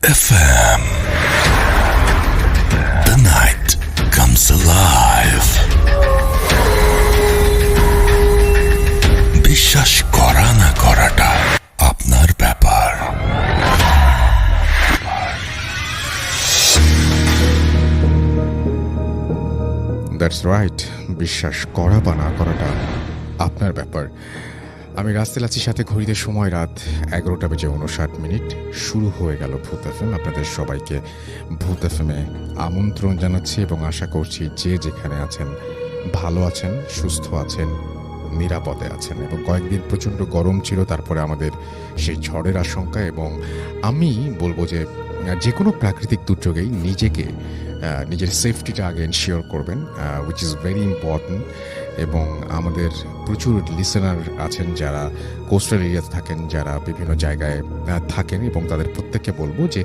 FM. The night comes alive. বিশ্বাস করা না করাটা আপনার ব্যাপার। দ্যাটস রাইট, বিশ্বাস করা বা না করাটা আপনার ব্যাপার। আমি রাস্তায় আছি, সাথে ঘড়িতে সময় রাত 11:59। শুরু হয়ে গেল ভূত এফএম। আপনাদের সবাইকে ভূত এফএমে আমন্ত্রণ জানাচ্ছি এবং আশা করছি যে যেখানে আছেন ভালো আছেন, সুস্থ আছেন, নিরাপদে আছেন। এবং কয়েকদিন প্রচণ্ড গরম ছিল, তারপরে আমাদের সেই ঝড়ের আশঙ্কা। এবং আমি বলবো যে যে কোনো প্রাকৃতিক দুর্যোগেই নিজের সেফটিটা আগে এনশিওর করবেন, উইচ ইজ ভেরি ইম্পর্ট্যান্ট। এবং আমাদের প্রচুর লিসেনার আছেন যারা কোস্টাল এরিয়াতে থাকেন, যারা বিভিন্ন জায়গায় থাকেন, এবং তাদের প্রত্যেককে বলবো যে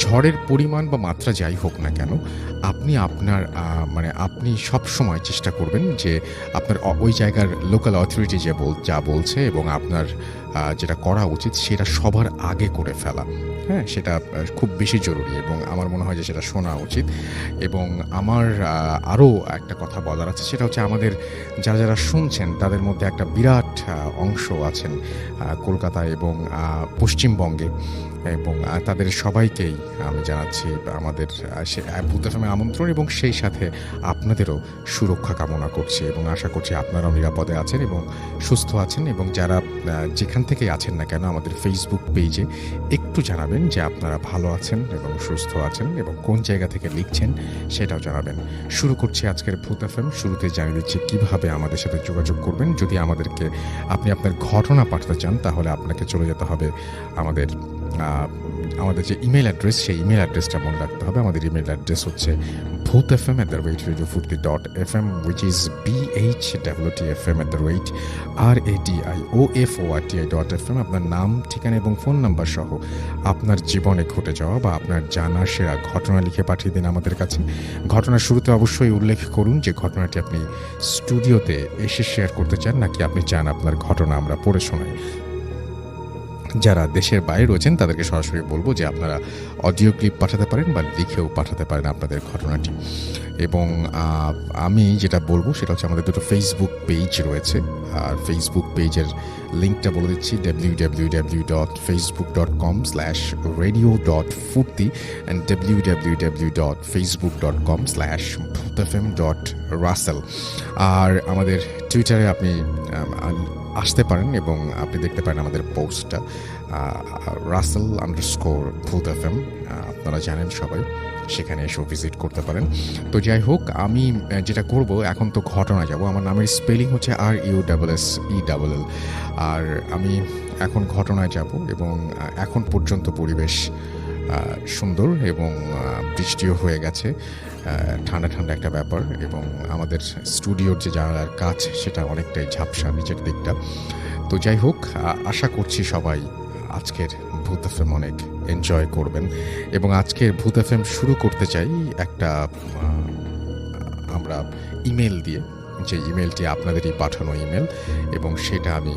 ঝড়ের পরিমাণ বা মাত্রা যাই হোক না কেন, আপনি সব সময় চেষ্টা করবেন যে আপনার ওই জায়গার লোকাল অথরিটি যা বলছে এবং আপনার যেটা করা উচিত সেটা সবার আগে করে ফেলা। হ্যাঁ, সেটা খুব বেশি জরুরি এবং আমার মনে হয় যে সেটা শোনা উচিত। এবং আমার আরও একটা কথা বলার আছে, সেটা হচ্ছে আমাদের যারা শুনছেন তাদের মধ্যে একটা বিরাট অংশ আছেন কলকাতায় এবং পশ্চিমবঙ্গে, এবং তাদের সবাইকেই আমি জানাচ্ছি আমাদের ভূত এফএমে আমন্ত্রণ, এবং সেই সাথে আপনাদেরও সুরক্ষা কামনা করছি এবং আশা করছি আপনারাও নিরাপদে আছেন এবং সুস্থ আছেন। এবং যারা যেখান থেকেই আছেন না কেন, আমাদের ফেসবুক পেজে একটু জানাবেন যে আপনারা ভালো আছেন এবং সুস্থ আছেন, এবং কোন জায়গা থেকে লিখছেন সেটাও জানাবেন। শুরু করছি আজকের ভূত এফএম। শুরুতে জানিয়ে দিচ্ছি কীভাবে আমাদের সাথে যোগাযোগ করবেন। যদি আপনি আপনার ঘটনা পাঠাতে চান, তাহলে আপনাকে চলে যেতে হবে আমাদের যে ইমেল অ্যাড্রেস, সেই ইমেল অ্যাড্রেসটা মনে রাখতে হবে। আমাদের ইমেল অ্যাড্রেস হচ্ছে bhutfm@radiofurti.fm, which is bhutfm@radioforti.fm। আপনার নাম, ঠিকানা এবং ফোন নাম্বার সহ আপনার জীবনে ঘটে যাওয়া বা আপনার জানা সেরা ঘটনা লিখে পাঠিয়ে দিন আমাদের কাছে। ঘটনার শুরুতে অবশ্যই উল্লেখ করুন যে ঘটনাটি আপনি স্টুডিওতে এসে শেয়ার করতে চান, নাকি আপনি চান আপনার ঘটনা আমরা পড়ে শোনাই। যারা দেশের বাইরে রয়েছেন তাদেরকে সরাসরি বলবো যে আপনারা অডিও ক্লিপ পাঠাতে পারেন বা লিখেও পাঠাতে পারেন আপনাদের ঘটনাটি। এবং আমি যেটা বলবো সেটা হচ্ছে আমাদের দুটো ফেসবুক পেজ রয়েছে, আর ফেসবুক পেজের লিঙ্কটা বলে দিচ্ছি, www.facebook.com/radio.furti and www.facebook.com/bhutfm.russell। আর আমাদের টুইটারে আপনি আসতে পারেন এবং আপনি দেখতে পারেন আমাদের পোস্টটা russell_bhutfm। আপনারা জানেন সবাই, সেখানে এসেও ভিজিট করতে পারেন। তো যাই হোক, আমি যেটা করব এখন, তো ঘটনা যাব। আমার নামের স্পেলিং হচ্ছে RUSSELL, আর আমি এখন ঘটনায় যাব। এবং এখন পর্যন্ত পরিবেশ সুন্দর এবং বৃষ্টিও হয়ে গেছে, ঠান্ডা ঠান্ডা একটা ব্যাপার। এবং আমাদের স্টুডিওর যে জানালার কাজ সেটা অনেকটাই ঝাপসা নিচের দিকটা। তো যাই হোক, আশা করছি সবাই আজকের ভূত এফএম অনেক এনজয় করবেন। এবং আজকের ভূত এফএম শুরু করতে চাই একটা আমরা ইমেল দিয়ে, যে ইমেলটি আপনাদেরই পাঠানো ইমেল, এবং সেটা আমি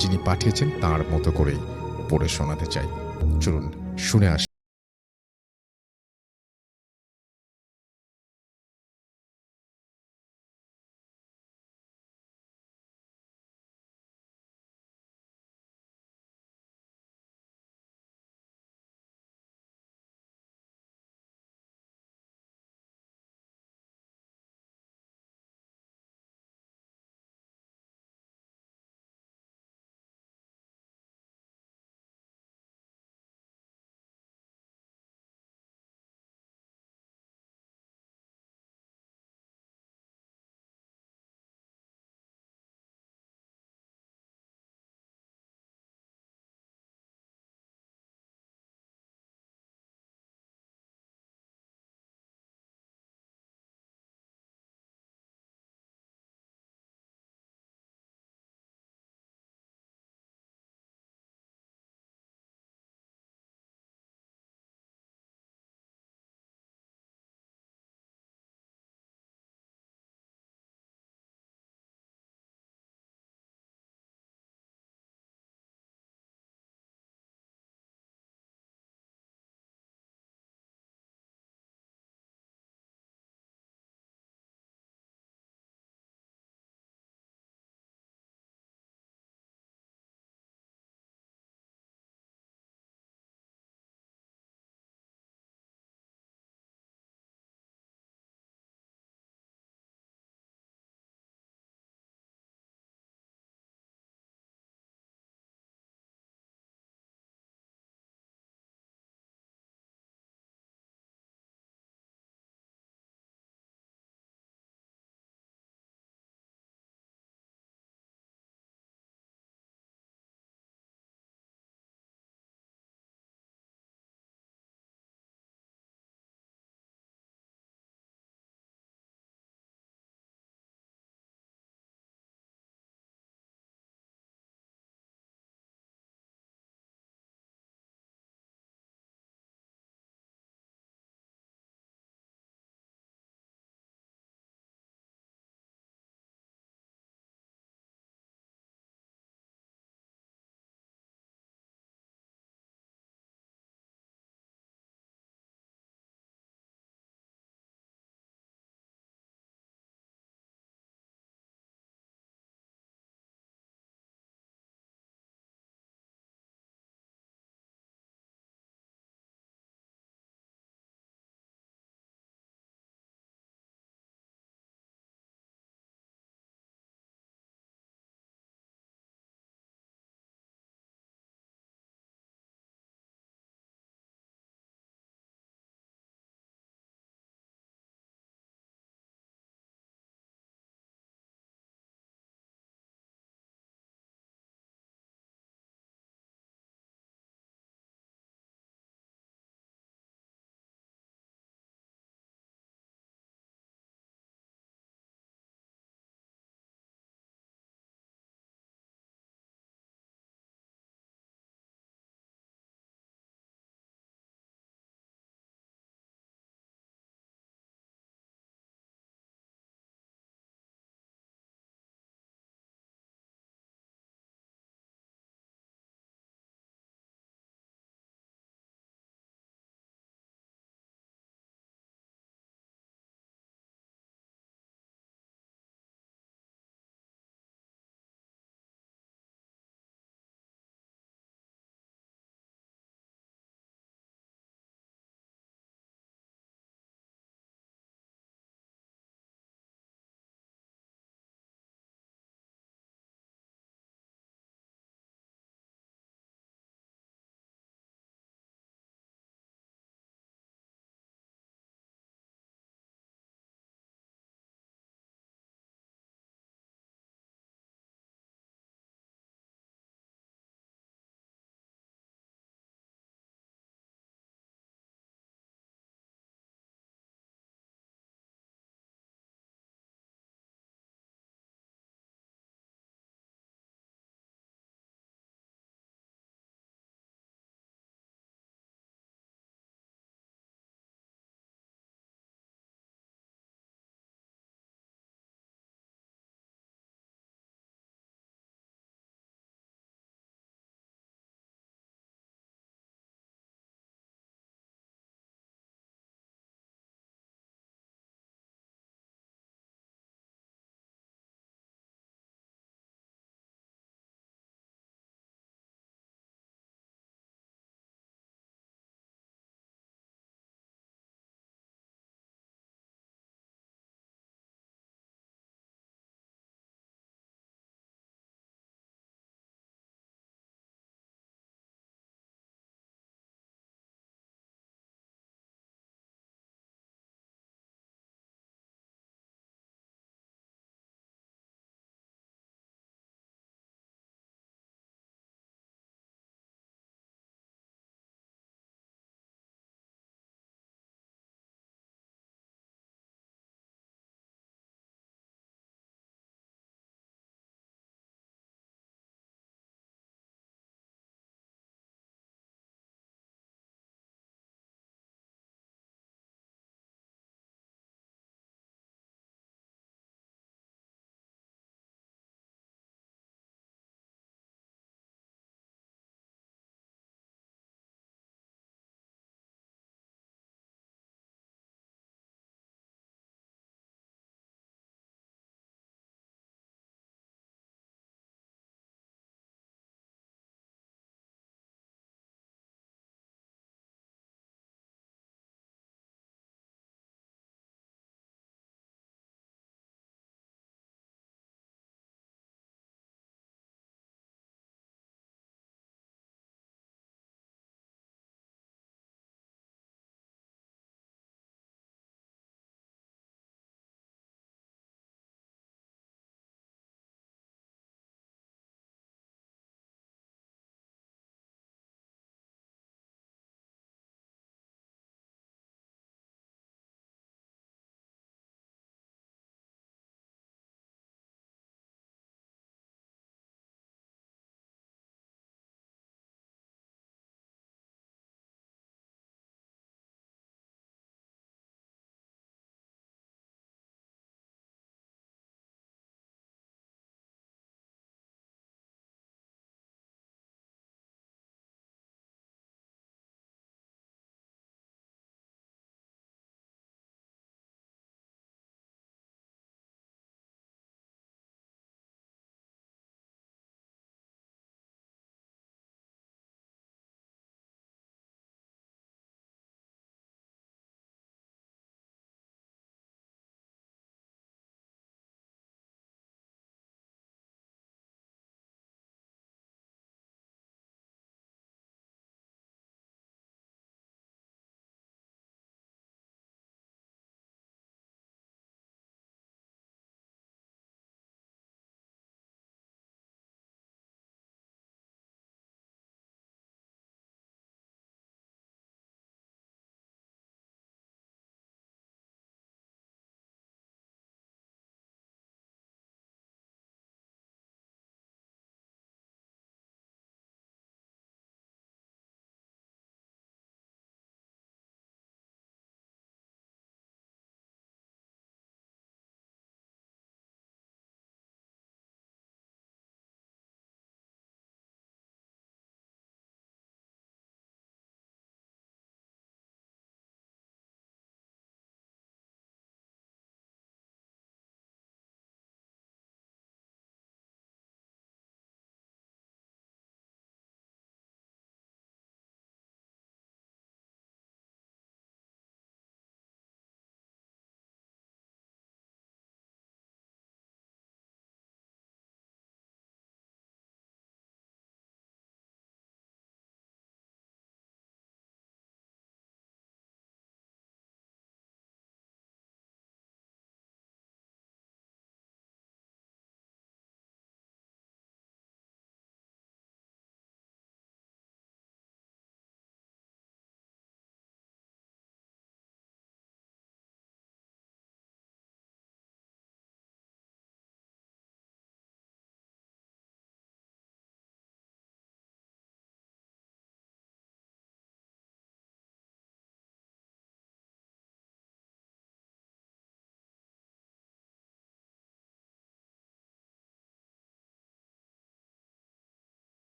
যিনি পাঠিয়েছেন তার মতো করেই পড়ে শোনাতে চাই। চলুন শুনে আসি।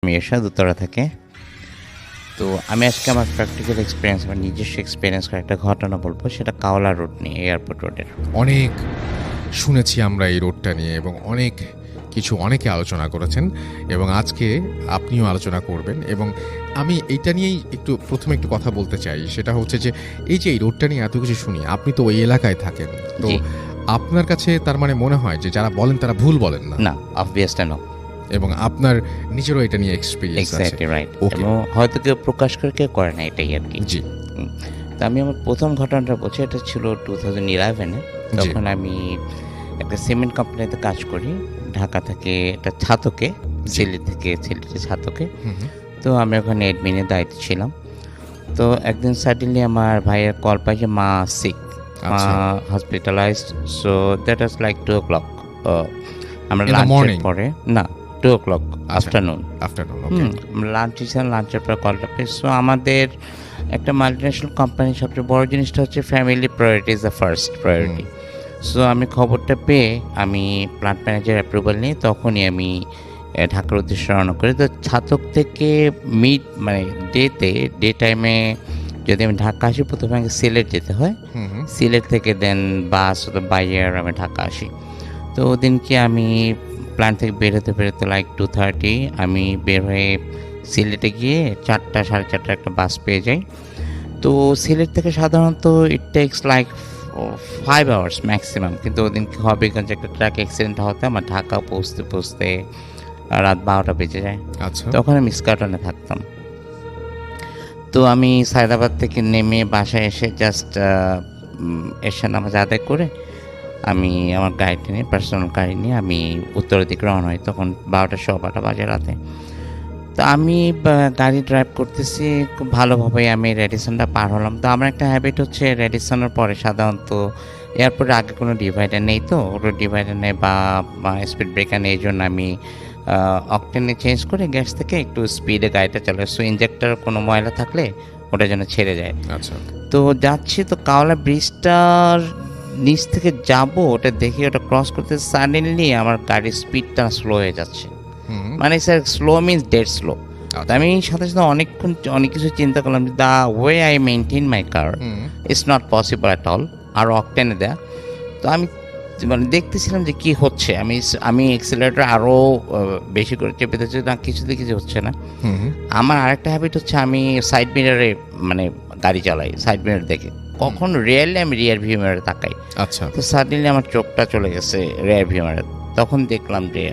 আমি এরশাদ উত্তরা থেকে। তো আমি আজকে আমার প্র্যাকটিক্যাল এক্সপিরিয়েন্স, আমার নিজস্ব এক্সপিরিয়েন্স করে একটা ঘটনা বলবো, সেটা কাওলা রোড নিয়ে, এয়ারপোর্ট রোডের। অনেক শুনেছি আমরা এই রোডটা নিয়ে এবং অনেক কিছু অনেকে আলোচনা করেছেন এবং আজকে আপনিও আলোচনা করবেন। এবং আমি এইটা নিয়েই প্রথমে একটু কথা বলতে চাই, সেটা হচ্ছে যে এই যে এই রোডটা নিয়ে এত কিছু শুনি, আপনি তো ওই এলাকায় থাকেন, তো জি। আপনার কাছে তার মানে মনে হয় যে যারা বলেন তারা ভুল বলেন না, না, অবভিয়াসলি নো। এবং আপনার নিজেরও এটা নিয়ে এক্সপিরিয়েন্স আছে। Exactly right. ওকে, এবং হয়তো কেউ প্রকাশ করে কেউ করে না, এটাই আর কি। জি তো আমি আমার প্রথম ঘটনাটা বলছি, এটা ছিল 2011-এ। তখন আমি একটা সিমেন্ট কোম্পানিতে কাজ করি, ঢাকা থেকে একটা ছাতকে, সিলেটে ছাতকে। হুম হুম, তো আমি ওখানে অ্যাডমিনের দায়িত্বে ছিলাম। তো একদিন সাডেনলি আমার ভাইয়ের কল পাই যে মা সিক, মা আচ্ছা। Hospitalised. So that was like 2 o'clock। আমরা In the লাঞ্চের morning? পরে, না, 2 o'clock আফটারনুন। আফটারনুন, ওকে, আমরা লাঞ্চে ছিলাম, লাঞ্চের পর কলটা পেয়ে। সো আমাদের একটা মাল্টিন্যাশনাল কোম্পানির সবচেয়ে বড় জিনিসটা হচ্ছে family priority is the first priority. So আমি খবরটা পেয়ে আমি প্ল্যান্ট ম্যানেজার অ্যাপ্রুভাল নিয়ে তখনই আমি ঢাকার উদ্দেশ্যে রওনা করি। তো ছাতক থেকে ডে টাইমে যদি আমি ঢাকা আসি, প্রথমে আগে সিলেট যেতে হয়। হুম হুম, সিলেট থেকে দেন বাস অথবা বাই এয়ার আমি ঢাকা আসি। তো ওদিনকে আমি প্ল্যান থেকে বেরোতে লাইক 2:30 আমি বের হয়ে সিলেটে গিয়ে 4টা সাড়ে 4টা একটা বাস পেয়ে যাই। তো সিলেট থেকে সাধারণত it takes like 5 hours maximum, কিন্তু ওদিনকে হবিগঞ্জ একটা ট্রাক অ্যাক্সিডেন্ট হতে আমার ঢাকা পৌঁছতে রাত 12টা বেজে যায়। আচ্ছা, তখন আমি স্কাটনে থাকতাম। তো আমি সায়দাবাদ থেকে নেমে বাসায় এসে জাস্ট এশার নামাজ আদায় করে আমি আমার গাড়িটা নিয়ে, পার্সোনাল গাড়ি নিয়ে আমি উত্তরের দিকে রওনা হই। তখন 12টা বাজে রাতে। তো আমি গাড়ি ড্রাইভ করতেছি খুব ভালোভাবে, আমি রেডিসনটা পার হলাম। তো আমার একটা হ্যাবিট হচ্ছে রেডিসনের পরে সাধারণত এয়ারপোর্টের আগে কোনো ডিভাইডার নেই, তো ওটা ডিভাইডার নেই বা স্পিড ব্রেকার নেই, এই জন্য আমি অকটেনে চেঞ্জ করে গ্যাস থেকে একটু স্পিডে গাড়িটা চালাই। সো ইঞ্জেক্টর কোনো ময়লা থাকলে ওটা যেন ছেড়ে যায়। আচ্ছা, তো যাচ্ছি, তো কাওলা ব্রিজটার নিচ থেকে যাব, ওটা দেখি ওটা ক্রস করতে সাডেনলি আমার গাড়ির স্পিডটা স্লো হয়ে যাচ্ছে। হুম, মানে sir slow means dead slow. তো আচ্ছা, আমি সাথে অনেকক্ষণ অনেক কিছু চিন্তা করলাম, the way I maintain my car hmm, it's not possible at all আর অকটেনে দেয়া। তো আমি মানে দেখতেছিলাম যে কী হচ্ছে। আমি এক্সিলারেটর আরও বেশি করে চেপে দিচ্ছি, না কিছুতে কিছু হচ্ছে না। হুম হুম, আমার আরেকটা হ্যাবিট হচ্ছে আমি সাইড মিরারে মানে গাড়ি চালাই, সাইড মিরার দেখে কখন রিয়েলি আমি রিয়ার ভিউ মিরারে তাকাই। আচ্ছা, তো সাডেনলি আমার চোখটা চলে গেছে রিয়ার ভিউ মিরারে। তখন দেখলাম যে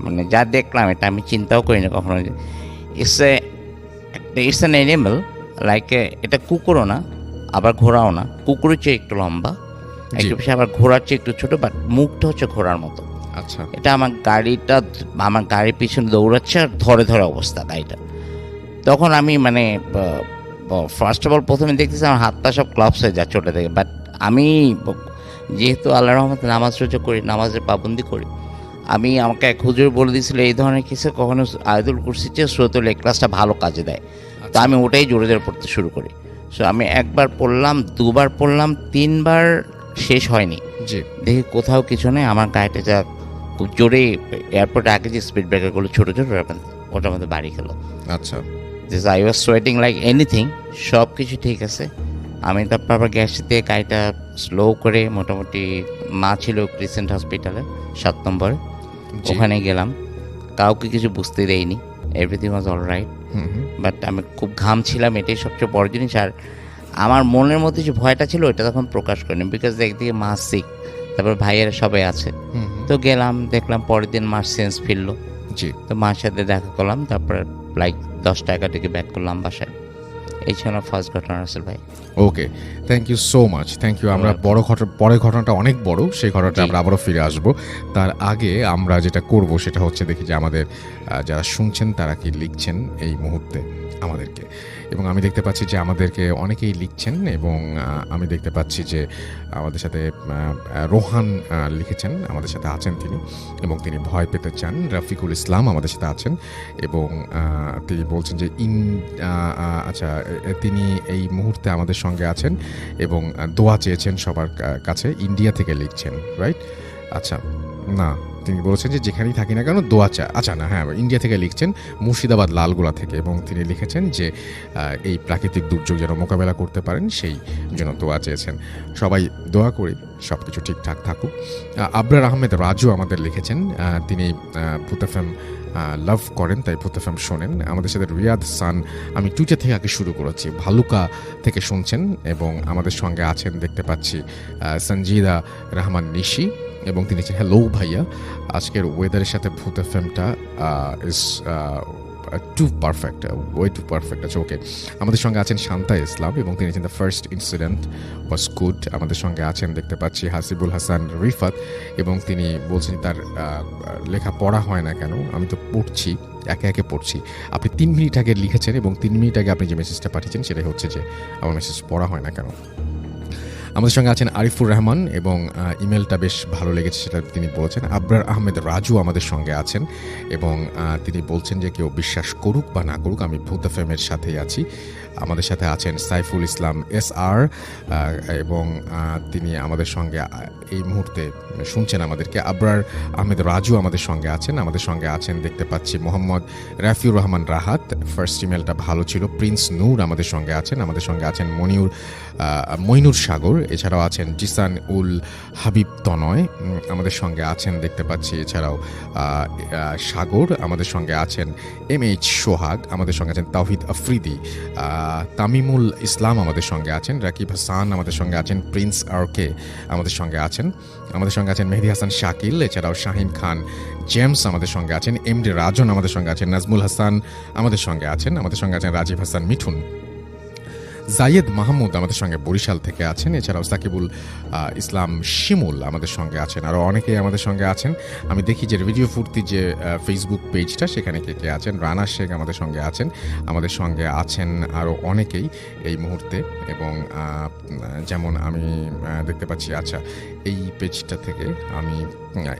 মানে যা দেখলাম এটা আমি চিন্তাও করি না কখনো। ইটস অ্যান অ্যানিমেল, লাইক এটা কুকুরও না আবার ঘোড়াও না, কুকুরের চেয়ে একটু লম্বা, একটু বেশি, আবার ঘোড়ার চেয়ে একটু ছোটো, বাট মুখটা হচ্ছে ঘোড়ার মতো। আচ্ছা, এটা আমার গাড়ির পিছনে দৌড়াচ্ছে আর ধরে অবস্থা গাড়িটা। তখন আমি মানে ফার্স্ট অফ অল প্রথমে দেখতেছি আমার হাত পা সব ক্লাবস হয়ে যাচ্ছে ওটা থেকে। বাট আমি যেহেতু আল্লাহ রহমতে নামাজ রোজা করি, নামাজের পাবন্দি করি, আমাকে এক হুজুর বলে দিয়েছিল এই ধরনের কিছু কখনো আয়াতুল কুরসির চেয়ে সূরাতুল ইখলাসটা ভালো কাজে দেয়। তো আমি ওটাই জোরে জোরে পড়তে শুরু করি। সো আমি একবার পড়লাম, দুবার পড়লাম, 3বার শেষ হয়নি, জি, দেখি কোথাও কিছু নেই। আমার গাড়িটা যা খুব জোরে এয়ারপোর্টে আগে যে স্পিড ব্রেকারগুলো ছোটো ওটার মধ্যে বাড়ি খেলো। আচ্ছা, I was sweating like anything. সব কিছু ঠিক আছে। আমি তারপর আবার গ্যাস দিয়ে গাড়িটা স্লো করে মোটামুটি মা ছিল ক্রিসেন্ট হসপিটালে 7 নম্বরে, জি, ওখানে গেলাম। কাউকে কিছু বুঝতে দেয়নি, everything was all right. Hmm hmm, but আমি খুব ঘামছিলাম, এটাই সবচেয়ে বড় জিনিস। আর আমার মনের মধ্যে যে ভয়টা ছিল ওইটা তখন প্রকাশ করিনি, বিকজ একদিকে মা সিক, তারপর ভাইয়েরা সবাই আছে। হুম হুম, তো গেলাম, দেখলাম পরের দিন মার সেন্স ফিরলো। জি, তো মার সাথে দেখা করলাম, তারপর লাইক 10টা 11টাকে ব্যাক করলাম বাসায়। এই ছিল ফার্স্ট ঘটনা রাসেল ভাই। Okay, thank you so much, thank you. আমরা পরের ঘটনাটা অনেক বড়, সেই ঘটনাটা জি। আমরা আবারও ফিরে আসব। তার আগে আমরা যেটা করব সেটা হচ্ছে দেখি যে আমাদের যারা শুনছেন তারা কি লিখছেন এই মুহূর্তে আমাদেরকে। এবং আমি দেখতে পাচ্ছি যে আমাদেরকে অনেকেই লিখছেন এবং আমি দেখতে পাচ্ছি যে আমাদের সাথে রোহান লিখেছেন, আমাদের সাথে আছেন তিনি, এবং তিনি ভয় পেতে চান। রফিকুল ইসলাম আমাদের সাথে আছেন এবং তিনি বলছেন যে আচ্ছা, তিনি এই মুহূর্তে আমাদের সঙ্গে আছেন এবং দোয়া চেয়েছেন সবার কাছে। ইন্ডিয়া থেকে লিখছেন, রাইট? আচ্ছা, না তিনি বলেছেন যে যেখানেই থাকি না কেন দোয়া আচ্ছা না হ্যাঁ ইন্ডিয়া থেকে লিখছেন মুর্শিদাবাদ লালগোলা থেকে, এবং তিনি লিখেছেন যে এই প্রাকৃতিক দুর্যোগ যেন মোকাবেলা করতে পারেন সেই জন্য দোয়া চেয়েছেন। সবাই দোয়া করি সব কিছু ঠিকঠাক থাকুক। আবরার আহমেদ রাজু আমাদের লিখেছেন, তিনি ভূত এফএম লাভ করেন, তাই ভূত এফএম শোনেন। আমাদের সাথে রিয়াদ সান, আমি টুইটার থেকে আগে শুরু করেছি, ভালুকা থেকে শুনছেন এবং আমাদের সঙ্গে আছেন দেখতে পাচ্ছি সঞ্জিদা রহমান নিশি, এবং তিনি হ্যালো ভাইয়া, আজকের ওয়েদারের সাথে ভূত এফএমটা is too perfect, way too perfect আছে ওকে। আমাদের সঙ্গে আছেন শান্তা ইসলাম এবং তিনি the first incident was good. আমাদের সঙ্গে আছেন দেখতে পাচ্ছি হাসিবুল হাসান রিফাত, এবং তিনি বলছেন তার লেখা পড়া হয় না কেন, আমি তো পড়ছি, একে একে পড়ছি। আপনি 3 মিনিট আগে লিখেছেন এবং 3 মিনিট আগে আপনি যে মেসেজটা পাঠিয়েছেন সেটাই হচ্ছে যে আমার মেসেজ পড়া হয় না কেন। আমাদের সঙ্গে আছেন আরিফুর রহমান এবং ইমেলটা বেশ ভালো লেগেছে সেটা তিনি বলেছেন। আবরার আহমেদ রাজু আমাদের সঙ্গে আছেন এবং তিনি বলছেন যে কেউ বিশ্বাস করুক বা না করুক আমি ভূত এফএমের সাথেই আছি। আমাদের সাথে আছেন সাইফুল ইসলাম SR, এবং তিনি আমাদের সঙ্গে এই মুহূর্তে শুনছেন আমাদেরকে। আবরার আহমেদ রাজু আমাদের সঙ্গে আছেন। আমাদের সঙ্গে আছেন দেখতে পাচ্ছি মোহাম্মদ রাফিউর রহমান রাহাত, ফার্স্ট ইমেলটা ভালো ছিল। প্রিন্স নূর আমাদের সঙ্গে আছেন। আমাদের সঙ্গে আছেন মইনুর সাগর, এছাড়াও আছেন জিসান উল হাবিব তনয় আমাদের সঙ্গে আছেন দেখতে পাচ্ছি, এছাড়াও সাগর আমাদের সঙ্গে আছেন, MH সোহাগ আমাদের সঙ্গে আছেন, তাওহিদ আফ্রিদি, তামিমুল ইসলাম আমাদের সঙ্গে আছেন, রাকিব হাসান আমাদের সঙ্গে আছেন, প্রিন্স RK আমাদের সঙ্গে আছেন, আমাদের সঙ্গে আছেন মেহেদি হাসান শাকিল, এছাড়াও শাহিন খান জেমস আমাদের সঙ্গে আছেন, MD রাজন আমাদের সঙ্গে আছেন, নাজমুল হাসান আমাদের সঙ্গে আছেন, আমাদের সঙ্গে আছেন রাজীব হাসান মিঠুন, জায়েদ মাহমুদ আমাদের সঙ্গে বরিশাল থেকে আছেন, এছাড়াও সাকিবুল ইসলাম শিমুল আমাদের সঙ্গে আছেন, আরও অনেকেই আমাদের সঙ্গে আছেন। আমি দেখি যে ভিডিও ফুর্তি যে ফেসবুক পেজটা সেখানে কে কে আছেন। রানা শেখ আমাদের সঙ্গে আছেন, আমাদের সঙ্গে আছেন আরও অনেকেই এই মুহূর্তে, এবং যেমন আমি দেখতে পাচ্ছি, আচ্ছা এই পেজটা থেকে আমি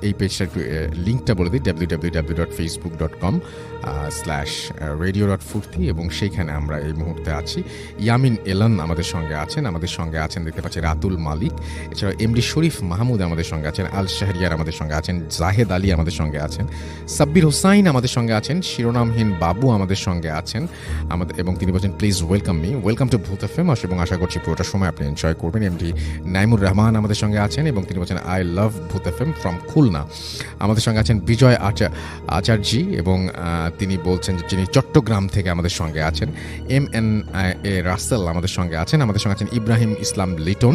এই পেজটা একটু লিঙ্কটা বলে দিই, www.facebook.com/radio.furti, এবং সেইখানে আমরা এই মুহূর্তে আছি। ইয়ামিন এলান আমাদের সঙ্গে আছেন, আমাদের সঙ্গে আছেন দেখতে পাচ্ছি রাতুল মালিক, এছাড়াও MD শরীফ মাহমুদ আমাদের সঙ্গে আছেন, আল শাহরিয়ার আমাদের সঙ্গে আছেন, জাহেদ আলী আমাদের সঙ্গে আছেন, সাব্বির হোসাইন আমাদের সঙ্গে আছেন, শিরোনামহীন বাবু আমাদের সঙ্গে আছেন আমাদের, এবং তিনি বলছেন please welcome me, welcome to ভূত এফএম, এবং আশা করছি পুরোটা সময় আপনি এনজয় করবেন। MD নাইমুর রহমান আমাদের সঙ্গে আছেন এবং তিনি বলছেন আই লাভ ভূত এফএম ফ্রম খুলনা। আমাদের সঙ্গে আছেন বিজয় আচার্যি, এবং তিনি বলছেন যে যিনি চট্টগ্রাম থেকে আমাদের সঙ্গে আছেন। MNA রাসেল আমাদের সঙ্গে আছেন, আমাদের সঙ্গে আছেন ইব্রাহিম ইসলাম লিটন,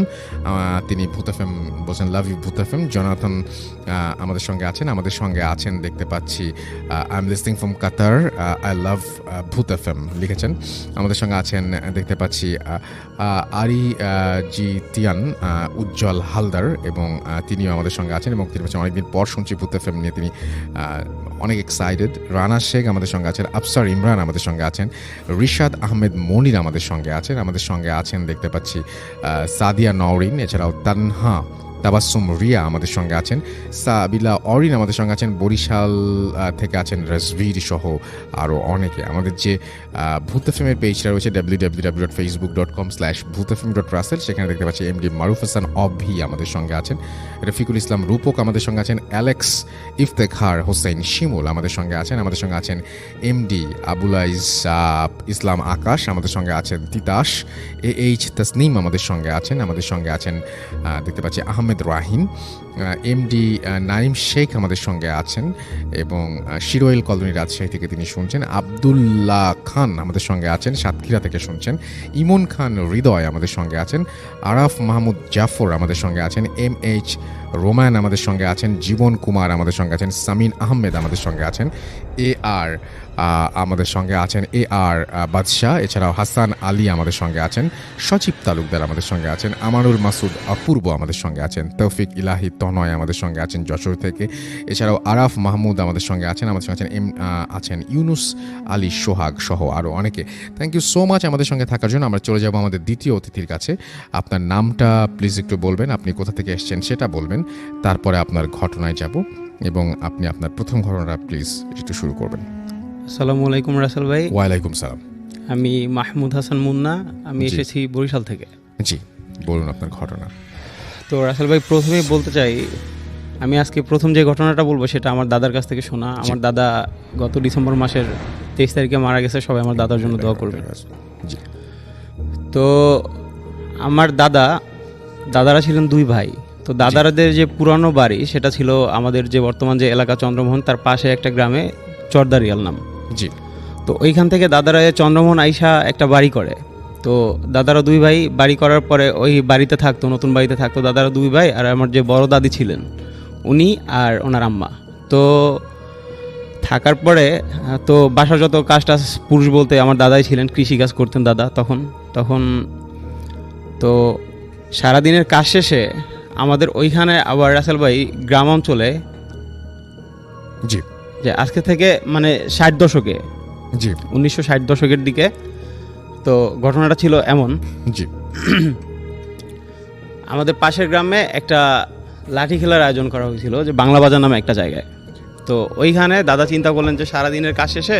তিনি ভূত এফএম বলছেন লাভ ইউ ভূত এফএম। জনাথন আমাদের সঙ্গে আছেন, আমাদের সঙ্গে আছেন দেখতে পাচ্ছি I am listening from Qatar, I love ভূত এফএম লিখেছেন। আমাদের সঙ্গে আছেন দেখতে পাচ্ছি আরি জি তিয়ান উজ্জ্বল হালদার, এবং তিনিও আমাদের সঙ্গে আছেন এবং তিনি বলছেন অনেকদিন পর শুনছি ভূত এফএম নিয়ে, তিনি অনেক এক্সাইটেড। রানা শেখ আমাদের সঙ্গে আছেন, আফসার ইমরান আমাদের সঙ্গে আছেন, রিশাদ আহমেদ মনির আমাদের সঙ্গে আছেন, আমাদের সঙ্গে আছেন দেখতে পাচ্ছি সাদিয়া নওরিন, এছাড়াও তানহা তাবাসসুম রিয়া আমাদের সঙ্গে আছেন, সাবিলা অরিন আমাদের সঙ্গে আছেন, বরিশাল থেকে আছেন রাজভীর সহ আরও অনেকে। আমাদের যে ভূত এফএমের পেজটা রয়েছে www.facebook.com/bhutfm.russell, সেখানে দেখতে পাচ্ছি MD মারুফ হাসান অভি আমাদের সঙ্গে আছেন, রফিকুল ইসলাম রূপক আমাদের সঙ্গে আছেন, অ্যালেক্স ইফতেখার হোসেন শিমুল আমাদের সঙ্গে আছেন, আমাদের সঙ্গে আছেন MD আবুলাইজ ইসলাম আকাশ আমাদের সঙ্গে আছেন, তিতাস AH তাসনিম আমাদের সঙ্গে আছেন, আমাদের সঙ্গে আছেন দেখতে পাচ্ছি আহমেদ রাহিম, MD নাইম শেখ আমাদের সঙ্গে আছেন, এবং শিরোয়েল কলোনি রাজশাহী থেকে তিনি শুনছেন, আবদুল্লাহ খান আমাদের সঙ্গে আছেন, সাতক্ষীরা থেকে শুনছেন, ইমন খান হৃদয় আমাদের সঙ্গে আছেন, আরাফ মাহমুদ জাফর আমাদের সঙ্গে আছেন, MH রোমান আমাদের সঙ্গে আছেন, জীবন কুমার আমাদের সঙ্গে আছেন, সামিন আহমেদ আমাদের সঙ্গে আছেন, AR আমাদের সঙ্গে আছেন, AR বাদশাহ, এছাড়াও হাসান আলী আমাদের সঙ্গে আছেন, সচিব তালুকদার আমাদের সঙ্গে আছেন, আমানুল মাসুদ অপূর্ব আমাদের সঙ্গে আছেন, তৌফিক ইলাহি তনয় আমাদের সঙ্গে আছেন যশোর থেকে, এছাড়াও আরাফ মাহমুদ আমাদের সঙ্গে আছেন, আমাদের সঙ্গে আছেন ইউনুস আলী সোহাগ সহ আরও অনেকে। থ্যাংক ইউ সো মাচ আমাদের সঙ্গে থাকার জন্য। আমরা চলে যাব আমাদের দ্বিতীয় অতিথির কাছে। আপনার নামটা প্লিজ একটু বলবেন, আপনি কোথা থেকে এসেছেন সেটা বলবেন, তারপরে আপনার ঘটনায় যাব, এবং আপনি আপনার প্রথম ঘটনাটা প্লিজ একটু শুরু করবেন। আসসালামু আলাইকুম রাসেল ভাই। ওয়ালাইকুম সালাম। আমি মাহমুদ হাসান মুন্না, আমি এসেছি বরিশাল থেকে। জি বলুন আপনার ঘটনা। তো রাসেল ভাই প্রথমেই বলতে চাই, আমি আজকে প্রথম যে ঘটনাটা বলবো সেটা আমার দাদার কাছ থেকে শোনা। আমার দাদা গত ডিসেম্বর মাসের 23 তারিখে মারা গেছে। সবাই আমার দাদার জন্য দোয়া করবেন। জি তো আমার দাদারা ছিলেন 2 ভাই। তো দাদারাদের যে পুরানো বাড়ি সেটা ছিল আমাদের যে বর্তমান যে এলাকা চন্দ্রমোহন, তার পাশে একটা গ্রামে চরদারিয়াল নাম। জি তো ওইখান থেকে দাদারা চন্দ্রমোহন আইসা একটা বাড়ি করে। তো দাদারা 2 ভাই বাড়ি করার পরে ওই বাড়িতে থাকতো, নতুন বাড়িতে থাকতো দাদারা 2 ভাই। আর আমার যে বড় দাদি ছিলেন উনি আর ওনার আম্মা। তো থাকার পরে তো বাসার যত কাজ টাজ, পুরুষ বলতে আমার দাদাই ছিলেন, কৃষিকাজ করতেন দাদা তখন তো সারাদিনের কাজ শেষে আমাদের ওইখানে আবার রাসেল ভাই গ্রাম অঞ্চলে জি যে আজকে থেকে মানে 60 দশকে, জি 1960 দশকের দিকে তো ঘটনাটা ছিল এমন। জি আমাদের পাশের গ্রামে একটা লাঠি খেলার আয়োজন করা হয়েছিল যে বাংলা বাজার নামে একটা জায়গায়। তো ওইখানে দাদা চিন্তা করলেন যে সারাদিনের কাজ শেষে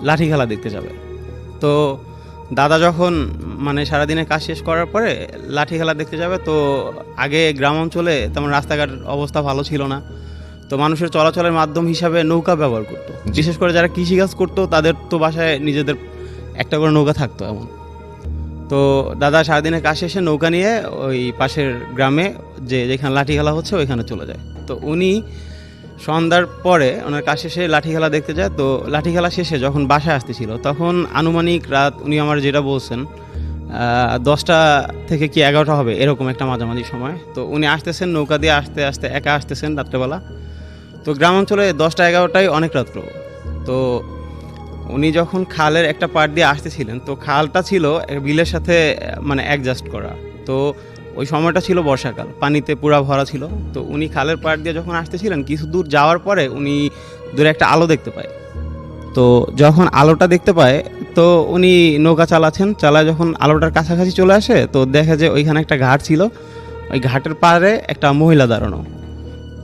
লাঠি খেলা দেখতে যাবে। তো দাদা যখন মানে সারাদিনের কাজ শেষ করার পরে লাঠি খেলা দেখতে যাবে, তো আগে গ্রাম অঞ্চলে তেমন রাস্তাঘাট অবস্থা ভালো ছিল না। তো মানুষের চলাচলের মাধ্যম হিসাবে নৌকা ব্যবহার করতো, বিশেষ করে যারা কৃষিকাজ করতো তাদের তো বাসায় নিজেদের একটা করে নৌকা থাকতো এমন। তো দাদা সারাদিনের কাজ শেষে নৌকা নিয়ে ওই পাশের গ্রামে যেখানে লাঠি খেলা হচ্ছে ওইখানে চলে যায়। তো উনি সন্ধ্যার পরে ওনার কাজ শেষে লাঠি খেলা দেখতে যায়। তো লাঠি খেলা শেষে যখন বাসায় আসতেছিল তখন আনুমানিক রাত, উনি আমার যেটা বলছেন 10টা থেকে কি 11টা হবে এরকম একটা মাঝামাঝি সময়। তো উনি আসতেছেন নৌকা দিয়ে, আস্তে আস্তে একা আসতেছেন রাত্রেবেলা। তো গ্রাম অঞ্চলে 10টা 11টাই অনেক রাত্র। তো উনি যখন খালের একটা পাড় দিয়ে আসতেছিলেন, তো খালটা ছিল বিলের সাথে মানে অ্যাডজাস্ট করা। তো ওই সময়টা ছিল বর্ষাকাল, পানিতে পুরা ভরা ছিল। তো উনি খালের পাড় দিয়ে যখন আসতেছিলেন, কিছু দূর যাওয়ার পরে উনি দূরে একটা আলো দেখতে পায়। তো যখন আলোটা দেখতে পায় তো উনি নৌকা চালায় যখন আলোটার কাছাকাছি চলে আসে তো দেখে যে ওইখানে একটা ঘাট ছিল, ওই ঘাটের পাড়ে একটা মহিলা দাঁড়ানো।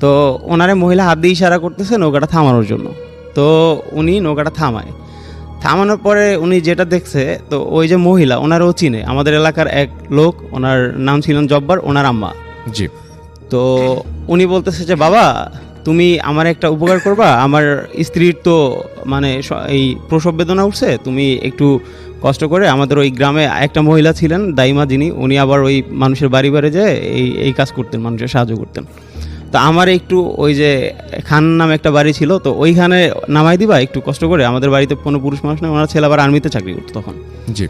তো ওনারে মহিলা হাত দিয়ে ইশারা করতেছে নৌকাটা থামানোর জন্য। তো উনি নৌকাটা থামানোর পরে উনি যেটা দেখছে, তো ওই যে মহিলা ওনারও চিনে, আমাদের এলাকার এক লোক, ওনার নাম ছিলেন জব্বার, ওনার আম্মা। জি তো উনি বলতেছে যে বাবা তুমি আমার একটা উপকার করবা, আমার স্ত্রীর তো মানে এই প্রসব বেদনা উঠছে, তুমি একটু কষ্ট করে আমাদের ওই গ্রামে একটা মহিলা ছিলেন দাইমা, যিনি উনি আবার ওই মানুষের বাড়ি বাড়ি যেয়ে এই কাজ করতেন, মানুষের সাহায্য করতেন। তো আমার একটু ওই যে খান নামে একটা বাড়ি ছিল, তো ওইখানে নামাই দিবা একটু কষ্ট করে, আমাদের বাড়িতে কোনো পুরুষ মানুষ নেই, ওনার ছেলে আবার আর্মিতে চাকরি করতো তখন। জি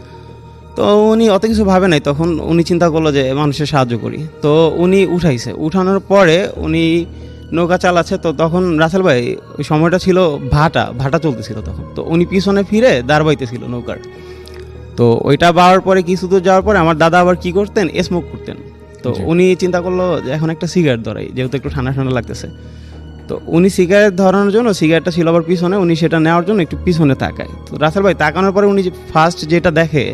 তো উনি অত কিছু ভাবে নাই, তখন উনি চিন্তা করলো যে মানুষের সাহায্য করি। তো উনি উঠানোর পরে উনি নৌকা চালাচ্ছে। তো তখন রাসেল ভাই ওই সময়টা ছিল ভাটা চলতেছিল তখন। তো উনি পিছনে ফিরে দাঁড় বাইতেছিল নৌকার। তো ওইটা বাওয়ার পরে কিছু দূর যাওয়ার পরে আমার দাদা আবার কি করতেন, স্মোক করতেন। তো উনি চিন্তা করলো যে এখন একটা সিগারেট ধরাই, যেহেতু একটু ঠান্ডা ঠান্ডা লাগতেছে। তো উনি সিগারেট ধরানোর জন্য, সিগারেটটা ছিল আবার পিছনে, উনি সেটা নেওয়ার জন্য একটু পিছনে তাকায়। তো রাসেল ভাই তাকানোর পরে উনি ফার্স্ট যেটা দেখে,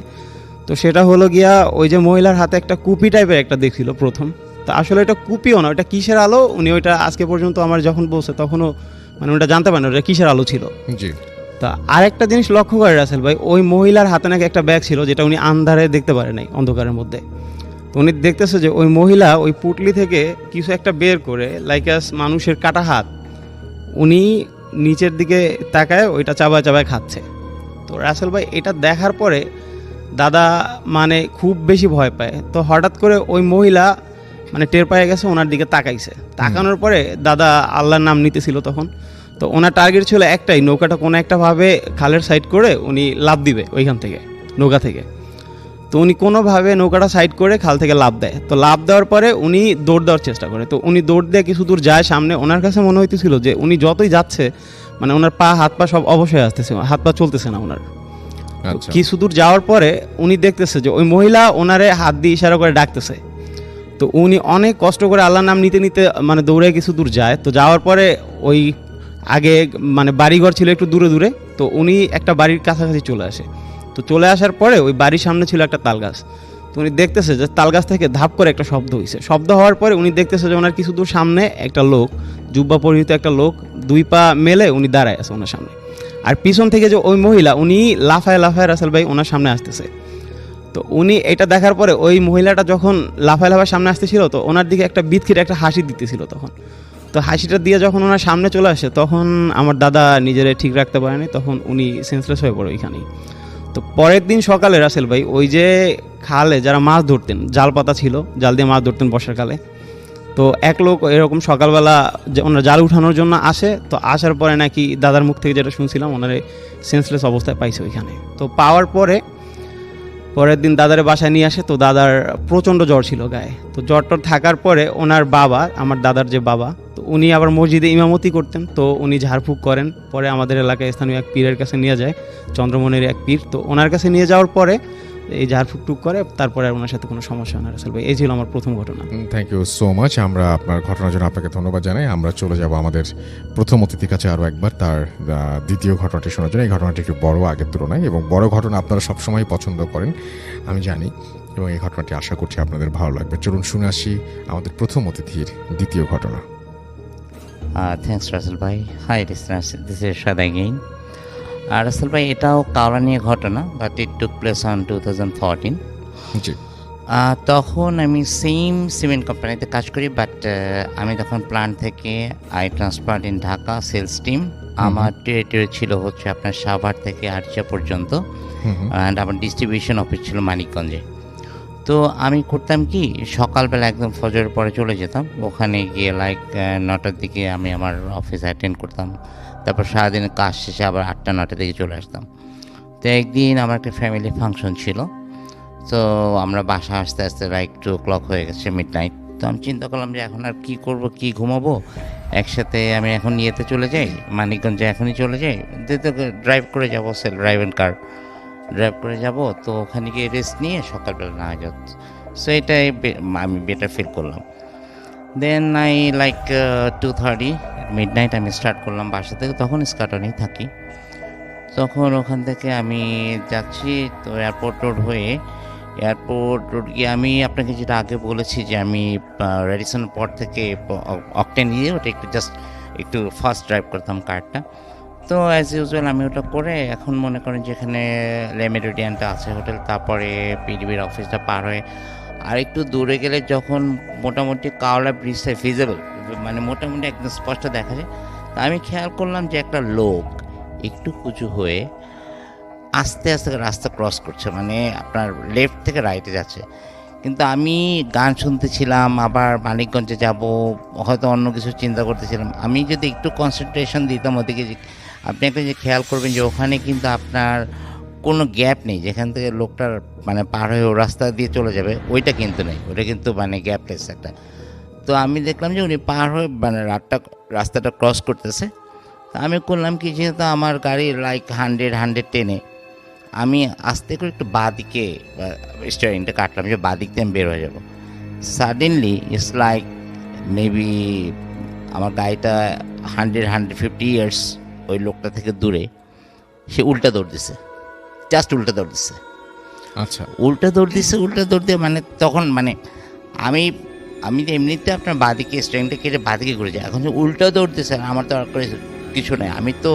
তো সেটা হলো গিয়া ওই যে মহিলার হাতে একটা কুপি টাইপের একটা দেখছিল প্রথম। তো আসলে এটা কুপিও না, ওটা কিসের আলো উনি ওইটা আজকে পর্যন্ত আমার যখন বলছে তখনও মানে ওটা জানতে পারেন ওটা কিসের আলো ছিল। জি তা আরেকটা জিনিস লক্ষ্য করে রাসেল ভাই, ওই মহিলার হাতে নাকি একটা ব্যাগ ছিল যেটা উনি আন্ধারে দেখতে পারে নাই, অন্ধকারের মধ্যে। তো উনি দেখতেছে যে ওই মহিলা ওই পুটলি থেকে কিছু একটা বের করে লাইকাস মানুষের কাটা হাত, উনি নিচের দিকে তাকায় ওইটা চাবায় খাচ্ছে। তো রাসেল ভাই এটা দেখার পরে দাদা মানে খুব বেশি ভয় পায়। তো হঠাৎ করে ওই মহিলা মানে টের পেয়ে গেছে, ওনার দিকে তাকাইছে। তাকানোর পরে দাদা আল্লাহর নাম নিতেছিল তখন। তো ওনার টার্গেট ছিল একটাই, নৌকাটা কোনো একটা ভাবে খালের সাইড করে উনি লাফ দিবে ওইখান থেকে, নৌকা থেকে। তো উনি কোনোভাবে নৌকাটা সাইড করে খাল থেকে লাফ দেয়। তো লাফ দেওয়ার পরে উনি দৌড় দেওয়ার চেষ্টা করে। তো উনি দৌড় দিয়ে কিছু দূর যায় সামনে, ওনার কাছে মনে হইতেছিল যে উনি যতই যাচ্ছে মানে ওনার হাত পা সব অবশ্যই আসতেছে, হাত পা চলতেছে না ওনার। আচ্ছা কিছু দূর যাওয়ার পরে উনি দেখতেছে যে ওই মহিলা ওনারে হাত দিয়ে ইশারা করে ডাকতেছে। তো উনি অনেক কষ্ট করে আল্লাহর নাম নিতে নিতে মানে দৌড়ে কিছু দূর যায়। তো যাওয়ার পরে ওই আগে মানে বাড়িঘর ছিল একটু দূরে দূরে, তো উনি একটা বাড়ির কাছাকাছি চলে আসে। তো চলে আসার পরে ওই বাড়ির সামনে ছিল একটা তাল গাছ। তো উনি দেখতেছে যে তাল গাছ থেকে ধাপ করে একটা শব্দ হয়েছে। শব্দ হওয়ার পরে উনি দেখতেছে যে ওনার কিছু দূর সামনে একটা লোক, জুব্বা পরিহিত একটা লোক, 2 পা মেলে উনি দাঁড়ায় আছে ওনার সামনে। আর পিছন থেকে যে ওই মহিলা উনি লাফায় রাসেল ভাই ওনার সামনে আসতেছে। তো তো উনি এটা দেখার পরে ওই মহিলাটা যখন লাফায় লাফায় সামনে আসতেছিল, তো ওনার দিকে একটা বিতকির একটা হাসি দিতেছিল তখন। তো হাসিটা দিয়ে যখন ওনার সামনে চলে আসে, তখন আমার দাদা নিজেরে ঠিক রাখতে পারেনি, তখন উনি সেন্সলেস হয়ে পড়ে ওইখানেই। তো পরের দিন সকালে রাসেল ভাই ওই যে খালে যারা মাছ ধরতেন, জাল পাতা ছিল, জাল দিয়ে মাছ ধরতেন বর্ষাকালে, তো এক লোক এরকম সকালবেলা ওনার জাল উঠানোর জন্য আসে। তো আসার পরে নাকি দাদার মুখ থেকে যেটা শুনছিলাম, ওনারে সেন্সলেস অবস্থায় পাইছে ওইখানে। তো পাওয়ার পরে পরের দিন দাদারে বাসায় নিয়ে আসে। তো দাদার প্রচণ্ড জ্বর ছিল গায়ে। তো জ্বর থাকার পরে ওনার বাবা, আমার দাদার যে বাবা, তো উনি আবার মসজিদে ইমামতি করতেন। তো উনি ঝাড়ফুঁক করেন। পরে আমাদের এলাকায় স্থানীয় এক পীরের কাছে নিয়ে যায়, চন্দ্রমণির এক পীর। তো ওনার কাছে নিয়ে যাওয়ার পরে এই ঝাড়ফুঁক টুক করে, তারপরে আর ওনার সাথে কোনো সমস্যা হয় না রাসেল ভাই। এই ছিল আমার প্রথম ঘটনা। Thank you so much. আমরা আপনার ঘটনার জন্য আপনাকে ধন্যবাদ জানাই। আমরা চলে যাব আমাদের প্রথম অতিথির কাছে আরও একবার তার দ্বিতীয় ঘটনাটি শোনার জন্য। এই ঘটনাটি একটু বড় আগের তুলনায়, এবং বড় ঘটনা আপনারা সবসময় পছন্দ করেন আমি জানি, এবং এই ঘটনাটি আশা করছি আপনাদের ভালো লাগবে। চলুন শুনে আসি আমাদের প্রথম অতিথির দ্বিতীয় ঘটনা। থ্যাংকস রাসেল ভাই। High listeners, this is Ershad again. আর রাসেল ভাই, এটাও কাওড়া নিয়ে ঘটনা, but it took place on 2014। জি। তখন আমি সেম সিমেন্ট কোম্পানিতে কাজ করি, বাট আমি তখন প্ল্যান্ট থেকে I transfer in Dhaka sales team. আমার টেরিটরি ছিল হচ্ছে আপনার সাভার থেকে আরচা পর্যন্ত, অ্যান্ড আমার ডিস্ট্রিবিউশন অফিস ছিল মানিকগঞ্জে। তো আমি করতাম কি, সকালবেলা একদম ফজরের পরে চলে যেতাম, ওখানে গিয়ে লাইক 9টার দিকে আমি আমার অফিস অ্যাটেন্ড করতাম। তারপর সারাদিনের কাজ শেষে আবার 8টা-9টার দিকে চলে আসতাম। তো একদিন আমার একটা ফ্যামিলি ফাংশন ছিল। তো আমরা বাসা আসতে আসতে লাইক 2 o'clock হয়ে গেছে, মিড নাইট। তো আমি চিন্তা করলাম যে এখন আর কী করবো, কী ঘুমাবো, একসাথে আমি এখন ইয়েতে চলে যাই, মানিকগঞ্জে এখনই চলে যাই, ড্রাইভ করে যাবো, self drive and car drive করে যাব। তো ওখানে গিয়ে রেস্ট নিয়ে সকালবেলা না যাচ্ছে, সো এটাই আমি বেটার ফিল করলাম। Then I like 2:30 midnight আমি স্টার্ট করলাম বাসা থেকে, তখন স্কাটনেই থাকি। তখন ওখান থেকে আমি যাচ্ছি, তো এয়ারপোর্ট রোড হয়ে, এয়ারপোর্ট রোড গিয়ে আমি আপনাকে যেটা আগে বলেছি যে আমি রেডিসন পর থেকে অকটেন নিয়ে ওটা একটু ফাস্ট ড্রাইভ করতাম কারটা। তো অ্যাজ ইউজুয়াল আমি ওটা করে, এখন মনে করেন যেখানে লে মেরিডিয়ানটা আছে হোটেল, তারপরে পিডিবির অফিসটা পার হয়ে আর একটু দূরে গেলে যখন মোটামুটি কাওড়া ব্রিজটা ভিজিবল, মানে মোটামুটি একদম স্পষ্ট দেখা যায়, তা আমি খেয়াল করলাম যে একটা লোক একটু উঁচু হয়ে আস্তে আস্তে রাস্তা ক্রস করছে, মানে আপনার লেফট থেকে রাইটে যাচ্ছে। কিন্তু আমি গান শুনতেছিলাম, আবার মানিকগঞ্জে যাব, হয়তো অন্য কিছু চিন্তা করতেছিলাম। আমি যদি একটু কনসেন্ট্রেশন দিতাম ওদিকে, আপনি একটা যে খেয়াল করবেন যে ওখানে কিন্তু আপনার কোনো গ্যাপ নেই, যেখান থেকে লোকটার মানে পার হয়ে ও রাস্তা দিয়ে চলে যাবে, ওইটা কিন্তু নেই, ওটা কিন্তু মানে গ্যাপলেস একটা। তো আমি দেখলাম যে উনি পার হয়ে মানে রাস্তাটা ক্রস করতেছে। তো আমি করলাম কি, যেহেতু আমার গাড়ি লাইক 100-110-এ, আমি আস্তে করে একটু বাঁ দিকে স্টিয়ারিংটা কাটলাম যে বাঁ দিক দিয়ে আমি বের হয়ে যাবো। সাডেনলি ইটস লাইক মেবি আমার গাড়িটা 100-150 ইয়ার্স ওই লোকটা থেকে দূরে সে উল্টা দৌড় দিছে, জাস্ট উল্টা দৌড় দিচ্ছে। আচ্ছা, উল্টা দৌড় দিয়ে মানে তখন মানে আমি এমনিতে আপনার বাঁদিকে স্ট্রেংটা কেটে বাঁদিকে ঘুরে যাই, এখন যে উল্টা দৌড় দিচ্ছে, আমার তো আর করে কিছু নেই, আমি তো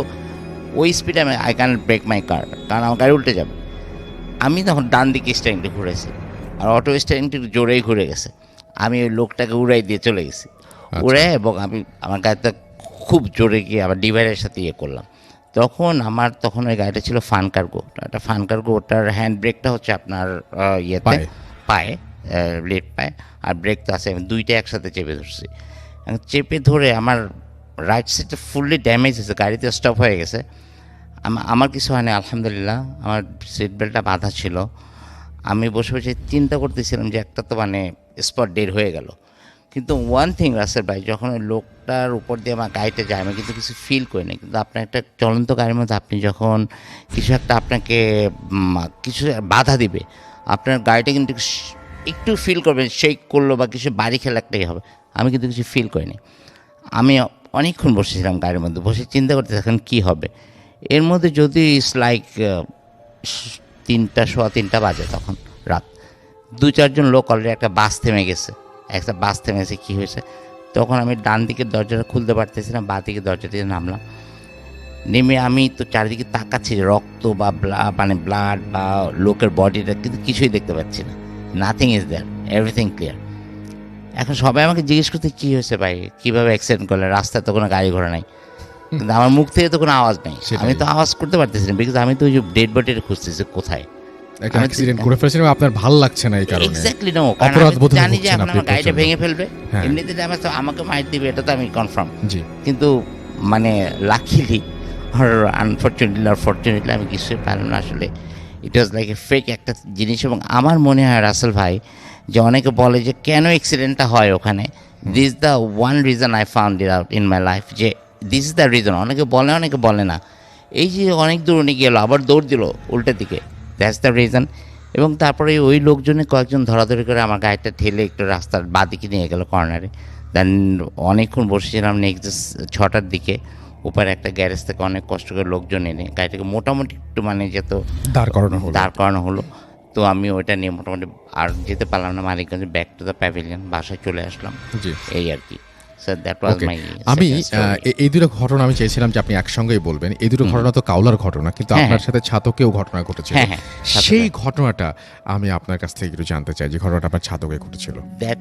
ওই স্পিডে আমি আই ক্যান ব্রেক মাই কার, কারণ আমার গাড়ি উল্টে যাবে। আমি তখন ডান দিকে স্ট্রেংটা ঘুরেছি, আর অটো স্ট্রেংটা একটু জোরেই ঘুরে গেছে। আমি ওই লোকটাকে উড়াই দিয়ে চলে গেছি, উড়ে, এবং আমি আমার গাড়িটা খুব জোরে গিয়ে আবার ডিভাইডের সাথে ইয়ে করলাম। তখন ওই গাড়িটা ছিল ফান কার্গো, একটা ফান কার্গো, ওটার হ্যান্ড ব্রেকটা হচ্ছে আপনার ইয়েতে পায়ে, লেফট পায়ে, আর ব্রেক তো আছে, আমি দুইটা একসাথে চেপে ধরছি। চেপে ধরে আমার রাইট সাইডটা ফুললি ড্যামেজ হয়েছে, গাড়িতে স্টপ হয়ে গেছে। আমার কিছু হয়নি আলহামদুলিল্লাহ, আমার সিট বেল্টটা বাঁধা ছিল। আমি বসে বসে চিন্তা করতেছিলাম যে একটা তো মানে স্পট ডেড হয়ে গেল। কিন্তু ওয়ান থিং রাসেল ভাই, যখন ওই লোকটার উপর দিয়ে আমার গাড়িটা যায়, আমি কিন্তু কিছু ফিল করি না। কিন্তু আপনার একটা চলন্ত গাড়ির মধ্যে আপনি যখন কিছু একটা আপনাকে কিছু বাধা দিবে, আপনার গাড়িটা কিন্তু একটু ফিল করবেন, শেক করলো বা কিছু বাড়ি খেলা একটাই হবে। আমি কিন্তু কিছু ফিল করিনি। আমি অনেকক্ষণ বসেছিলাম গাড়ির মধ্যে, বসে চিন্তা করতে এখন কী হবে। এর মধ্যে যদি ইটস লাইক 3টা বাজে, তখন রাত 2-4জন লোক অলরেডি একটা বাস থেমে গেছে, কী হয়েছে। তখন আমি ডান দিকের দরজাটা খুলতে পারতেছি না, বাঁ দিকের দরজা দিয়ে নামলাম। নেমে আমি তো চারিদিকে তাকাচ্ছি যে রক্ত বা মানে ব্লাড বা লোকের বডিটা, কিন্তু কিছুই দেখতে পাচ্ছি না। Nothing is there, everything clear. এখন সবাই আমাকে জিজ্ঞেস করতে, কী হয়েছে ভাই, কীভাবে অ্যাক্সিডেন্ট করলে, রাস্তায় তো কোনো গাড়ি ঘোড়া নাই, কিন্তু আমার মুখ থেকে তো কোনো আওয়াজ নেই। সেটাই। আমি তো আওয়াজ করতে পারতেছি না, বিকজ আমি তো ওই যে ডেড বডিটা খুঁজতেছি কোথায়। একটা অ্যাক্সিডেন্ট করে ফেলেছেন এবং আপনার ভাল লাগছে না এই কারণে। এক্স্যাক্টলি নো, কারণ অপরাধ আমি বোধে জানি যে ভুগছেন এখন আপনি আমার গাড়িটা প্রচণ্ড। ভেঙে ফেলবে, হ্যাঁ। এমনিতে যে আমাকে মাইর দিবে এটা তো আমি কনফার্ম। জি। কিন্তু মানে লাকিলি আর আনফর্চুনেটলি আর ফর্চুনেটলি আমি কিছুই পারলাম না আসলে। ইট ওয়াজ লাইক এ ফেক একটা জিনিস। এবং আমার মনে হয় রাসেল ভাই, যে অনেকে বলে যে কেন অ্যাক্সিডেন্টটা হয় ওখানে, this the one reason I found it out in my life, যে দিস ইজ দ্য রিজন। অনেকে বলে, অনেকে বলে না। এই যে অনেক দূর উনি গেল, আবার দৌড় দিল উল্টা দিকে, দ্যাটস দ্য রিজন। এবং তারপরে ওই লোকজনে কয়েকজন ধরাধরি করে আমার গাড়িটা ঠেলে একটু রাস্তার বাঁদিকে নিয়ে গেল কর্নারে। দেন অনেকক্ষণ বসেছিলাম, নেক্সট 6টার দিকে উপরে একটা গ্যারেজ থেকে অনেক কষ্ট করে লোকজন এনে গাড়িটাকে মোটামুটি একটু মানে যেত দাঁড় করানো হলো। তো আমি ওইটা নিয়ে মোটামুটি আর যেতে পারলাম না মালিকগঞ্জে, ব্যাক টু দ্য প্যাভিলিয়ন, বাসায় চলে আসলাম। জি। এই আর কি। স্যার দ্যাট ওয়াজ ওকে। মাই। আমি এই দুটো ঘটনা আমি চাইছিলাম যে আপনি একসঙ্গেই বলবেন। এই দুটো ঘটনা তো কাওলার ঘটনা, কিন্তু হ্যাঁ, আপনার হ্যাঁ। সাথে ছাতকেও ঘটনা ঘটেছিল। হ্যাঁ, হ্যাঁ, ছাতকে। সেই ঘটনাটা আমি আপনার কাছ থেকে একটু জানতে চাই, যে ঘটনাটা আপনার ছাতকে ঘটেছিল। That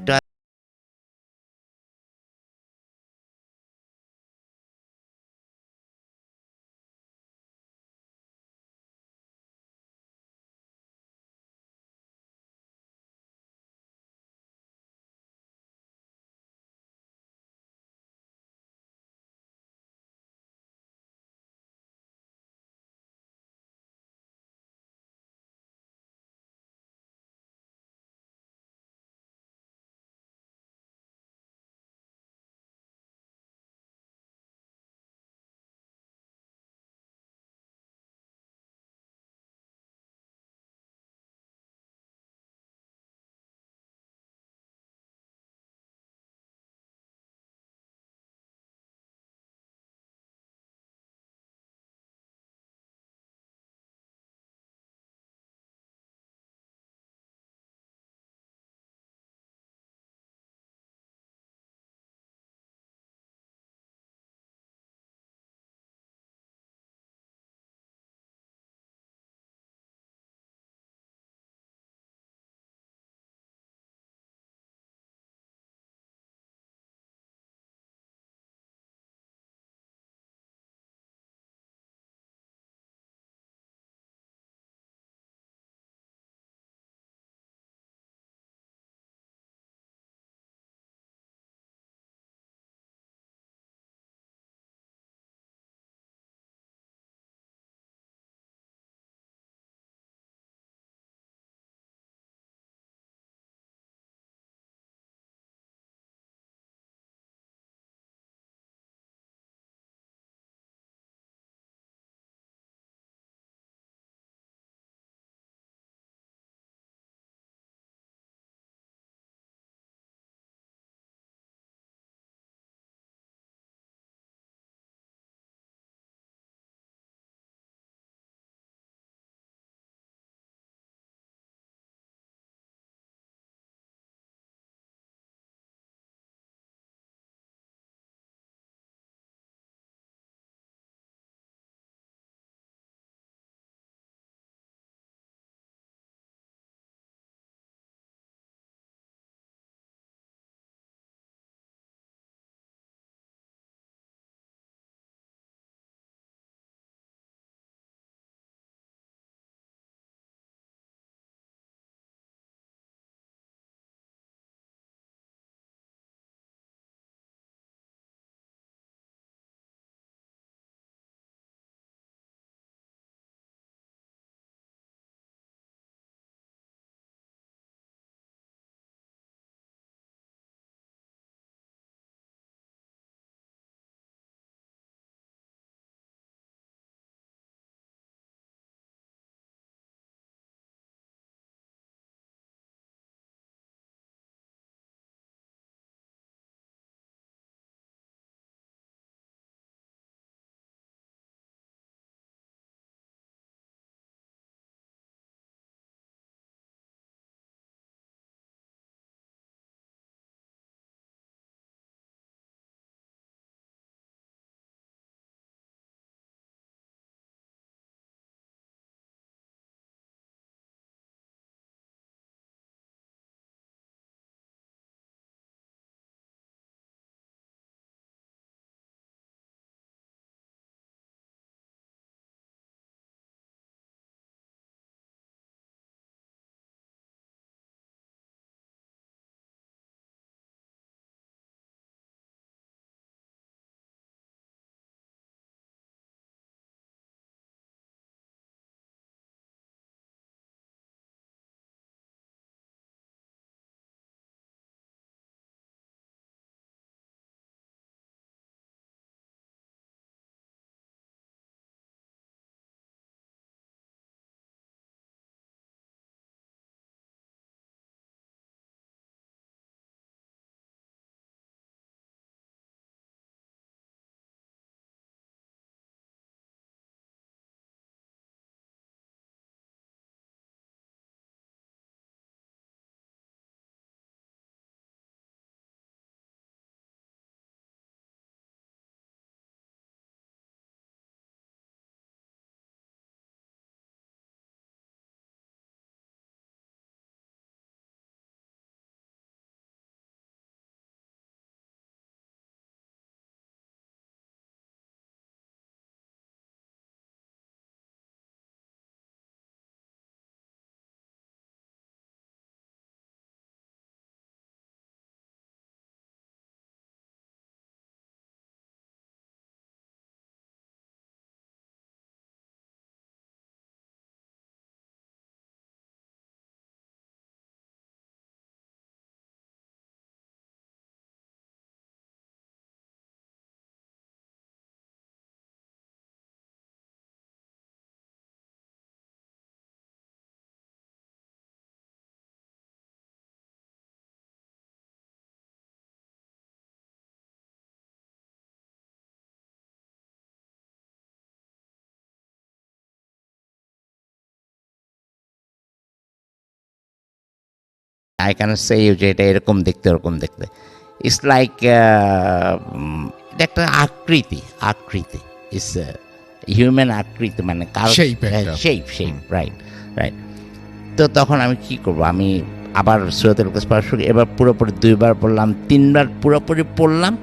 I can say you যে এটা এরকম দেখতে ওরকম দেখতে। ইটস লাইক এটা একটা আকৃতি ইস হিউম্যান আকৃতি, মানে কারো Shape একটা। Shape right right. তো তখন আমি কি করব, আমি আবার সূরাতুল ইখলাস পড়া শুরু, এবার পুরোপুরি 2বার পড়লাম, 3বার পুরোপুরি পড়লাম।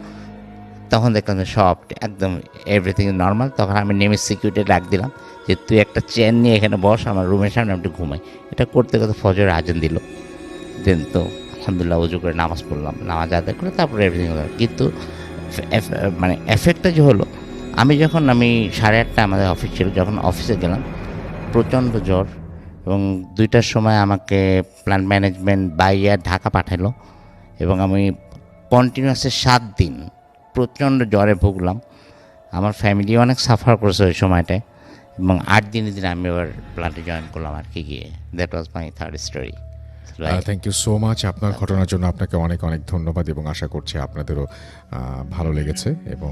তখন দেখলাম যে সব একদম এভরিথিং নর্মাল। তখন আমি নেমে সিকিউরিটি ডাক দিলাম যে তুই একটা চেয়ার নিয়ে এখানে বস আমার রুমের সামনে, আমি একটু ঘুমাই। এটা করতে করতে ফজরের আজান দিল। দেন তো আলহামদুলিল্লাহ উজু করে নামাজ পড়লাম, নামাজ আদায় করে তারপরে এভরিথিং হলো। কিন্তু মানে এফেক্টটা যে হলো, আমি 8:30 আমাদের অফিস ছিল, যখন অফিসে গেলাম প্রচণ্ড জ্বর, এবং 2টার সময় আমাকে প্ল্যান্ট ম্যানেজমেন্ট বাইয়া ঢাকা পাঠালো, এবং আমি কন্টিনিউয়াসলি 7 দিন প্রচণ্ড জ্বরে ভুগলাম। আমার ফ্যামিলি অনেক সাফার করেছে ওই সময়টায়, এবং 8 দিনে দিন আমি এবার প্ল্যান্টে জয়েন করলাম আর কি গিয়ে। That was my third story. Thank you so much আপনার ঘটনার জন্য। আপনাকে অনেক অনেক ধন্যবাদ এবং আশা করছি আপনাদেরও ভালো লেগেছে এবং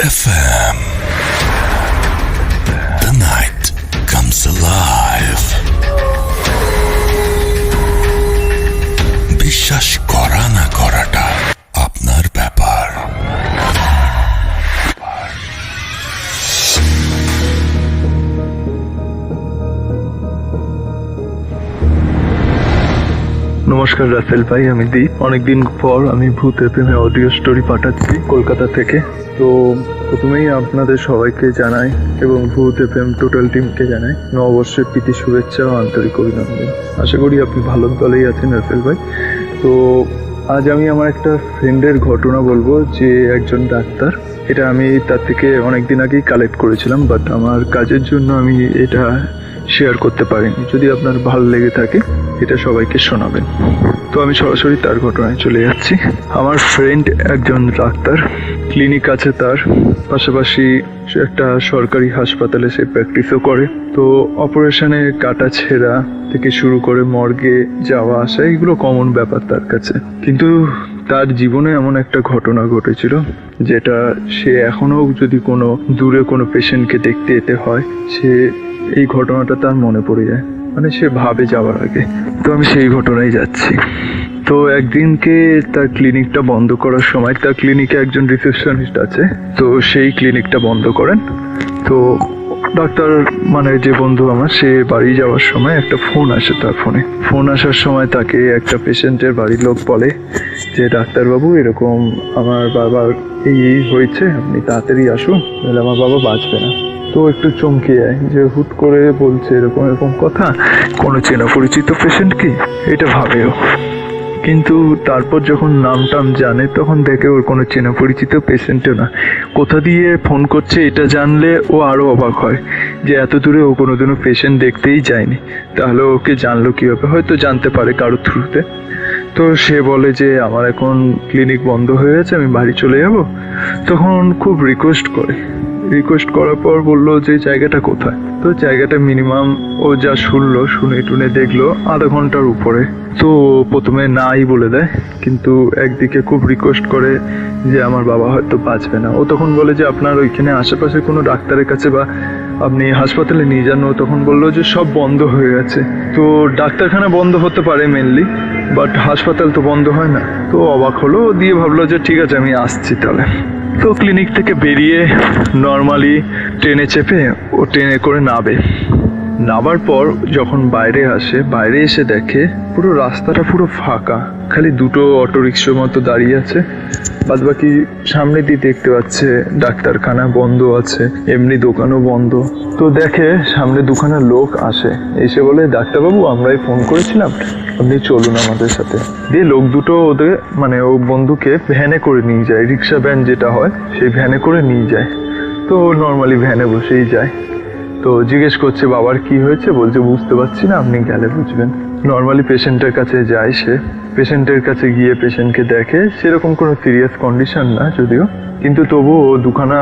FM. The night comes alive. বিশ্বাস করা না করাটা আপনার ব্যাপার। নমস্কার রাসেল ভাই, আমি দীপ। অনেকদিন পর আমি ভূত এফএমে অডিও স্টোরি পাঠাচ্ছি কলকাতা থেকে। তো প্রথমেই আপনাদের সবাইকে জানাই এবং ভূত এফএম টোটাল টিমকে জানাই নববর্ষের প্রীতি শুভেচ্ছা ও আন্তরিক অভিনন্দন। আশা করি আপনি ভালো দলেই আছেন রাসেল ভাই। তো আজ আমি আমার একটা ফ্রেন্ডের ঘটনা বলবো, যে একজন ডাক্তার। এটা আমি তার থেকে অনেকদিন আগেই কালেক্ট করেছিলাম, বাট আমার কাজের জন্য আমি এটা শেয়ার করতে পারিনি। যদি আপনার ভালো লেগে থাকে এটা সবাইকে শোনাবেন। তো আমি সরাসরি তার ঘটনায় চলে যাচ্ছি। আমার ফ্রেন্ড একজন ডাক্তার, ক্লিনিক আছে তার, পাশাপাশি সে একটা সরকারি হাসপাতালে সে প্র্যাকটিসও করে। তো অপারেশনে কাটা ছেঁড়া থেকে শুরু করে মর্গে যাওয়া আসা এগুলো কমন ব্যাপার তার কাছে। কিন্তু তার জীবনে এমন একটা ঘটনা ঘটেছিল যেটা সে এখনো যদি কোনো দূরে কোনো পেশেন্টকে দেখতে যেতে হয়, সে এই ঘটনাটা তার মনে পড়ে যায়, মানে সে ভাবে যাওয়ার আগে। তো আমি সেই ঘটনায় যাচ্ছি। তো একদিনকে তার ক্লিনিকটা বন্ধ করার সময়, তার ক্লিনিকে একজন রিসেপশনিস্ট আছে, তো সেই ক্লিনিকটা বন্ধ করেন। তো ডাক্তার মানে যে বন্ধু আমার, সে বাড়ি যাওয়ার সময় একটা ফোন আসে তার ফোন আসার সময় তাকে একটা পেশেন্টের বাড়ির লোক বলে যে ডাক্তারবাবু এরকম আমার বাবার এই হয়েছে, আপনি তাড়াতাড়ি আসুন, নাহলে আমার বাবা বাঁচবে না। তো একটু চমকে যায় যে হুট করে বলছে এরকম এরকম কথা, কোনো চেনা পরিচিত পেশেন্ট কি, এটা ভাবেও। কিন্তু তারপর যখন নাম টাম জানে তখন দেখে ওর কোনো চেনা পরিচিত পেশেন্টও না। কোথা দিয়ে ফোন করছে এটা জানলে ও আরও অবাক হয় যে এত দূরে ও কোনোদিনও পেশেন্ট দেখতেই যায়নি, তাহলে ওকে জানলো কীভাবে? হয়তো জানতে পারে কারো থ্রুতে। তো সে বলে যে আমার এখন ক্লিনিক বন্ধ হয়ে গেছে, আমি বাড়ি চলে যাব। তখন খুব রিকোয়েস্ট করার পর বললো যে জায়গাটা কোথায়। তো জায়গাটা মিনিমাম ও যা শুনে টুনে দেখলো আধা ঘন্টার উপরে। তো প্রথমে নাই বলে দেয়, কিন্তু একদিকে খুব রিকোয়েস্ট করে যে আমার বাবা হয়তো বাঁচবে না। ও তখন বলে যে আপনার ওইখানে আশেপাশে কোনো ডাক্তারের কাছে বা আপনি হাসপাতালে নিয়ে যান। ও তখন বললো যে সব বন্ধ হয়ে গেছে। তো ডাক্তারখানা বন্ধ হতে পারে মেনলি, বাট হাসপাতাল তো বন্ধ হয় না। তো অবাক হলো, দিয়ে ভাবলো যে ঠিক আছে আমি আসছি তাহলে। তো ক্লিনিক থেকে বেরিয়ে নর্মালি ট্রেনে চেপে ও ট্রেনে করে নামার পর যখন বাইরে আসে, বাইরে এসে দেখে পুরো রাস্তাটা পুরো ফাঁকা, খালি দুটো অটোরিক্সার মতো দাঁড়িয়ে আছে। বাদবাকি সামনে দিয়ে দেখতে পাচ্ছে ডাক্তারখানা বন্ধ আছে, এমনি দোকানও বন্ধ। তো দেখে সামনে দুখানা লোক আসে, এসে বলে ডাক্তারবাবু আমরাই ফোন করেছিলাম, আপনি চলুন আমাদের সাথে। দিয়ে লোক দুটো ওদের মানে ও বন্ধুকে ভ্যানে করে নিয়ে যায়, রিক্সা ভ্যান যেটা হয় সেই ভ্যানে করে নিয়ে যায়। তো নর্মালি ভ্যানে বসেই যায়। তো জিজ্ঞেস করছে বাবার কি হয়েছে, বলছে বুঝতে পারছি না, আপনি গেলে বুঝবেন। নর্মালি পেশেন্টের কাছে যায় সে, পেশেন্টের কাছে গিয়ে পেশেন্টকে দেখে, সেরকম কোনো সিরিয়াস কন্ডিশন না যদিও, কিন্তু তবুও দুখানা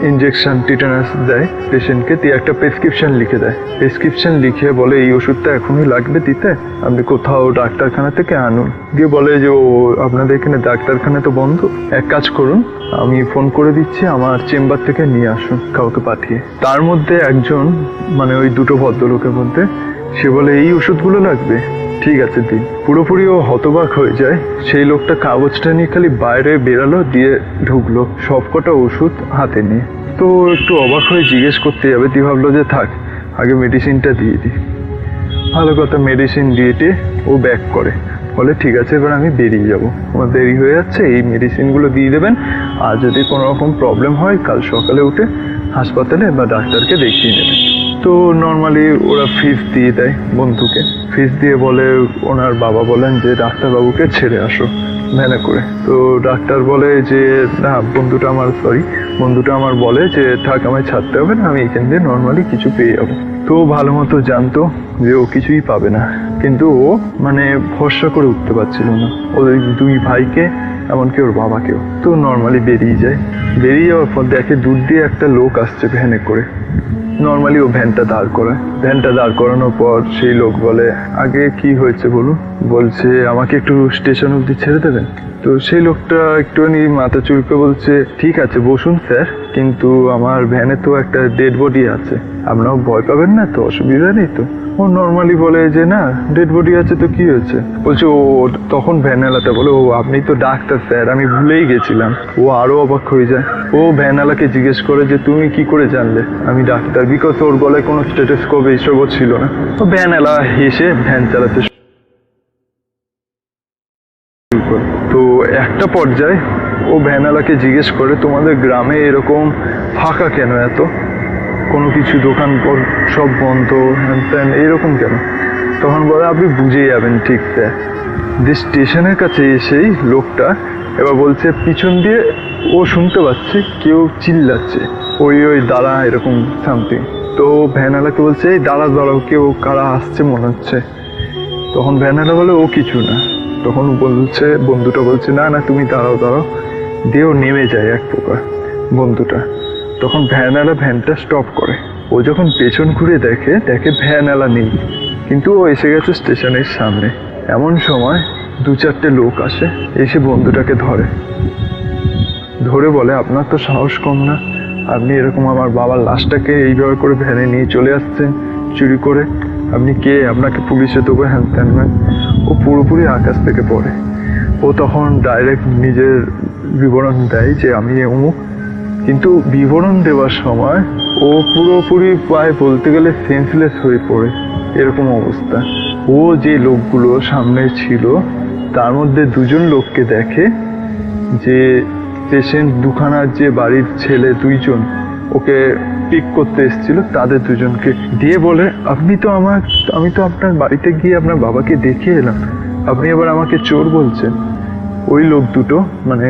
ইনজেকশন টিটানাস দেয় পেশেন্টকে, দিয়ে একটা প্রেসক্রিপশন লিখে দেয়। প্রেসক্রিপশন লিখে বলে এই ওষুধটা এখনই লাগবে দিতে, আপনি কোথাও ডাক্তারখানা থেকে আনুন। দিয়ে বলে যে ও আপনাদের এখানে ডাক্তারখানা তো বন্ধ, এক কাজ করুন আমি ফোন করে দিচ্ছি, আমার চেম্বার থেকে নিয়ে আসুন কাউকে পাঠিয়ে। তার মধ্যে একজন মানে ওই দুটো ভদ্রলোকের মধ্যে সে বলে এই ওষুধগুলো লাগবে, ঠিক আছে দিন। পুরোপুরি ও হতবাক হয়ে যায়। সেই লোকটা কাগজটা নিয়ে খালি বাইরে বেরালো, দিয়ে ঢুকলো সবকটা ওষুধ হাতে নিয়ে। তো একটু অবাক হয়ে জিজ্ঞেস করতে যাবে, দিয়ে ভাবলো যে থাক আগে মেডিসিনটা দিয়ে দিই। ভালো কথা, মেডিসিন দিয়ে ও ব্যাক করে, বলে ঠিক আছে এবার আমি বেরিয়ে যাবো, আমার দেরি হয়ে যাচ্ছে, এই মেডিসিনগুলো দিয়ে দেবেন, আর যদি কোনো রকম প্রবলেম হয় কাল সকালে উঠে হাসপাতালে বা ডাক্তারকে দেখিয়ে নেবেন। তো নর্মালি ওরা ফিস দিয়ে দেয় বন্ধুকে, ফিস দিয়ে বলে ওনার বাবা বলেন যে ডাক্তারবাবুকে ছেড়ে আসো ভ্যানে করে। তো ডাক্তার বলে যে না, বন্ধুটা আমার বলে যে থাক আমায় ছাড়তে হবে না, আমি এখান দিয়ে নর্মালি কিছু পেয়ে যাবো। তো ভালো মতো জানতো যে ও কিছুই পাবে না, কিন্তু ও মানে ভরসা করে উঠতে পারছিল না ওই দুই ভাইকে, এমনকি ওর বাবাকেও। তো নর্মালি বেরিয়ে যাওয়ার পর দেখে দূর দিয়ে একটা লোক আসছে ভ্যানে করে। নর্মালি ও ভ্যানটা দাঁড় করায়। ভ্যানটা দাঁড় করানোর পর সেই লোক বলে, আগে কি হয়েছে বলুন। বলছে, আমাকে একটু স্টেশন অবধি ছেড়ে দেবেন। তো সেই লোকটা একটুখানি মাথা চুলকে বলছে, ঠিক আছে বসুন স্যার, কিন্তু আমার ভ্যানে তো একটা ডেড বডি আছে, আপনারাও ভয় পাবেন না তো, অসুবিধা নেই তো। ও নর্মালি বলে যে না, ডেড বডি আছে তো কি হয়েছে। বলছে ও, তখন ভ্যানওয়ালাটা বলে, ও আপনি তো ডাক্তার স্যার, আমি ভুলেই গেছিলাম। ও আরো অবাক হয়ে যায়। ও ভ্যানওয়ালাকে জিজ্ঞেস করে যে তুমি কি করে জানলে আমি ডাক্তার, বিকজ ওর গলায় কোনো স্টেথোস্কোপ এইসবও ছিল না। তো ভ্যানওয়ালা হেসে ভ্যান চালাতে শুরু করে। তো একটা পর্যায়ে ও ভ্যানওয়ালাকে জিজ্ঞেস করে, তোমাদের গ্রামে এরকম ফাঁকা কেন এত, কোনো কিছু দোকান সব বন্ধ, হ্যান ত্যান এরকম কেন? তখন বলে, আপনি বুঝে যাবেন ঠিক স্যার। যে স্টেশনের কাছে এসেই লোকটা এবার বলছে, পিছন দিয়ে ও শুনতে পাচ্ছে কেউ চিল্লাচ্ছে, ওই ওই দাঁড়া, এরকম সামথিং। তো ভ্যানওয়ালাকে বলছে, এই দাঁড়া দাঁড়াও, কেউ কারা আসছে মনে হচ্ছে। তখন ভ্যানওয়ালা বলে, ও কিছু না। তখন বলছে, বন্ধুটা বলছে, না না তুমি দাঁড়াও দাঁড়াও, দিয়েও নেমে যায় এক প্রকার বন্ধুটা। তখন ভ্যানওয়ালা ভ্যানটা স্টপ করে। ও যখন পেছন ঘুরে দেখে ভ্যানওয়ালা নেই, কিন্তু ও এসে গেছে স্টেশনের সামনে। এমন সময় 2-4টে লোক আসে, এসে বন্ধুটাকে ধরে বলে, আপনার তো সাহস কম না, আপনি এরকম আমার বাবার লাশটাকে এইভাবে করে ভ্যানে নিয়ে চলে আসছেন চুরি করে, আপনি কে, আপনাকে পুলিশে দেবো, হ্যান ত্যান ম্যান। ও পুরোপুরি আকাশ থেকে পড়ে। ও তখন ডাইরেক্ট নিজের বিবরণ দেয় যে আমি অমুক, কিন্তু বিবরণ দেওয়ার সময় ও পুরোপুরি প্রায় বলতে গেলে সেন্সলেস হয়ে পড়ে, এরকম অবস্থা। ও যে লোকগুলো সামনে ছিল তার মধ্যে 2জন লোককে দেখে, যে পেশেন্ট দুখানার যে বাড়ির ছেলে 2জন ওকে পিক করতে এসেছিল, তাদের 2জনকে দিয়ে বলে, আমি তো আপনার বাড়িতে গিয়ে আপনার বাবাকে দেখে এলাম, আপনি আবার আমাকে চোর বলছেন। ওই লোক দুটো, মানে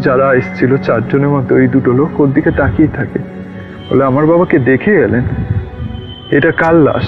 যারা এসেছিল 4জনের মধ্যে, ওই 2টো লোক ওর দিকে তাকিয়ে থাকে, বলে, আমার বাবাকে দেখে গেলেন, এটা কার লাশ?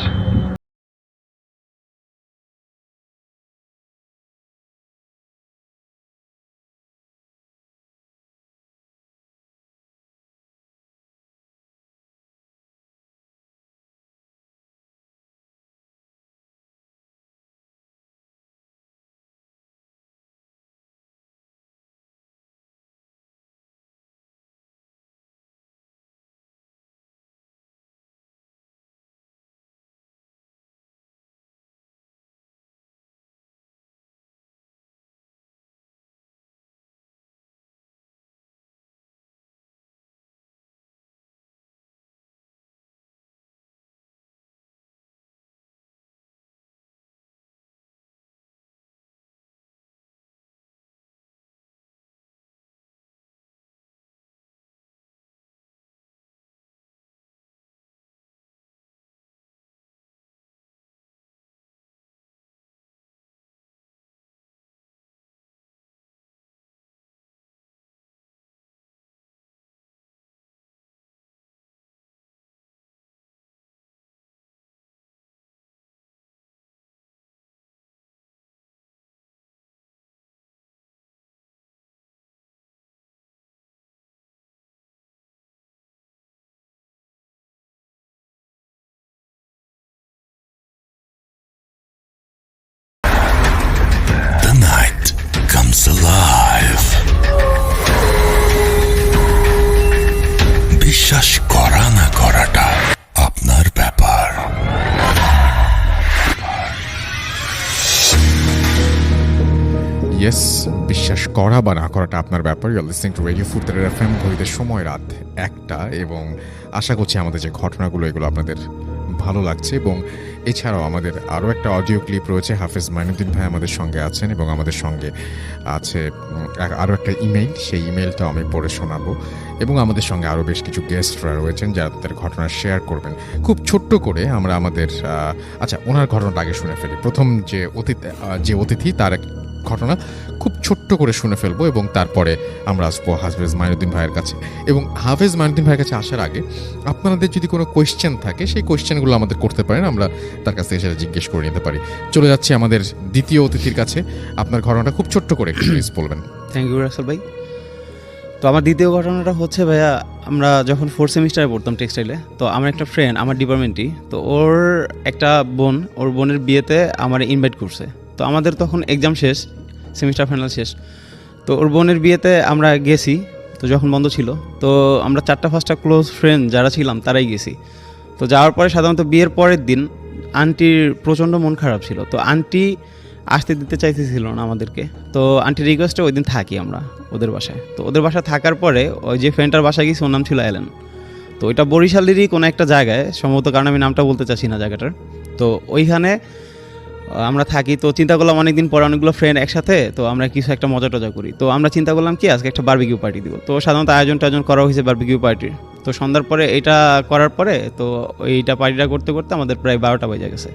The night comes alive. বিশ্বাস করা না করাটা আপনার ব্যাপার। ইয়েস, বিশ্বাস করা বা না করাটা আপনার ব্যাপার। You are listening to radio Furfura FM. ঘড়িতে সময় রাত 1টা, এবং আশা করছি আমাদের যে ঘটনাগুলো এগুলো আপনাদের ভালো লাগছে। এবং এছাড়াও আমাদের আরও একটা অডিও ক্লিপ রয়েছে। হাফেজ মাইনুদ্দিন ভাই আমাদের সঙ্গে আছেন, এবং আমাদের সঙ্গে আছে আরও একটা ইমেইল, সেই ইমেইলটাও আমি পড়ে শোনাবো। এবং আমাদের সঙ্গে আরও বেশ কিছু গেস্টরা রয়েছেন যারা তাদের ঘটনা শেয়ার করবেন খুব ছোট্ট করে। আমরা আমাদের আচ্ছা, ওনার ঘটনাটা আগে শুনে ফেলি। প্রথম যে অতিথি তার ঘটনা খুব ছোট্ট করে শুনে ফেলবো, এবং তারপরে আমরা আসবো হাফেজ মাইনুদ্দিন ভাইয়ের কাছে। এবং হাফেজ মাইনুদ্দিন ভাইয়ের কাছে আসার আগে আপনাদের যদি কোনো কোয়েশ্চেন থাকে, সেই কোয়েশ্চেনগুলো আমাদের করতে পারেন, আমরা তার কাছ থেকে সেটা জিজ্ঞেস করে নিতে পারি। চলে যাচ্ছি আমাদের দ্বিতীয় অতিথির কাছে। আপনার ঘটনাটা খুব ছোট্ট করে একটু প্লিজ বলবেন। থ্যাংক ইউ রাসেল ভাই। তো আমার দ্বিতীয় ঘটনাটা হচ্ছে, ভাইয়া আমরা যখন 4th সেমিস্টারে পড়তাম টেক্সটাইলে, তো আমার একটা ফ্রেন্ড আমার ডিপার্টমেন্টই, তো ওর একটা বোন, ওর বোনের বিয়েতে আমার ইনভাইট করছে। তো আমাদের তখন এক্সাম শেষ, সেমিস্টার ফাইনাল শেষ। তো ওর বোনের বিয়েতে আমরা গেছি, তো যখন বন্ধ ছিল, তো আমরা 4-5টা ক্লোজ ফ্রেন্ড যারা ছিলাম তারাই গেছি। তো যাওয়ার পরে সাধারণত বিয়ের পরের দিন আন্টির প্রচণ্ড মন খারাপ ছিল, তো আন্টি আসতে দিতে চাইতেছিল না আমাদেরকে। তো আন্টির রিকোয়েস্টে ওই দিন থাকি আমরা ওদের বাসায়। তো ওদের বাসায় থাকার পরে ওই যে ফ্রেন্ডটার বাসায় গেছি, ওর নাম ছিল অ্যালেন। তো ওইটা বরিশালেরই কোনো একটা জায়গায় সম্ভবত, কারণ আমি নামটা বলতে চাচ্ছি না জায়গাটার। তো ওইখানে আমরা থাকি। তো চিন্তা করলাম অনেকদিন পরে অনেকগুলো ফ্রেন্ড একসাথে, তো আমরা কিছু একটা মজা টজা করি। তো আমরা চিন্তা করলাম কি আজকে একটা বারবিকিউ পার্টি দিব। তো সাধারণত আয়োজন করা হয়েছে বারবিকিউ পার্টির। তো সন্ধ্যার পরে এটা করার পরে তো এইটা পার্টিটা করতে করতে আমাদের প্রায় 12টা বেজে গেছে।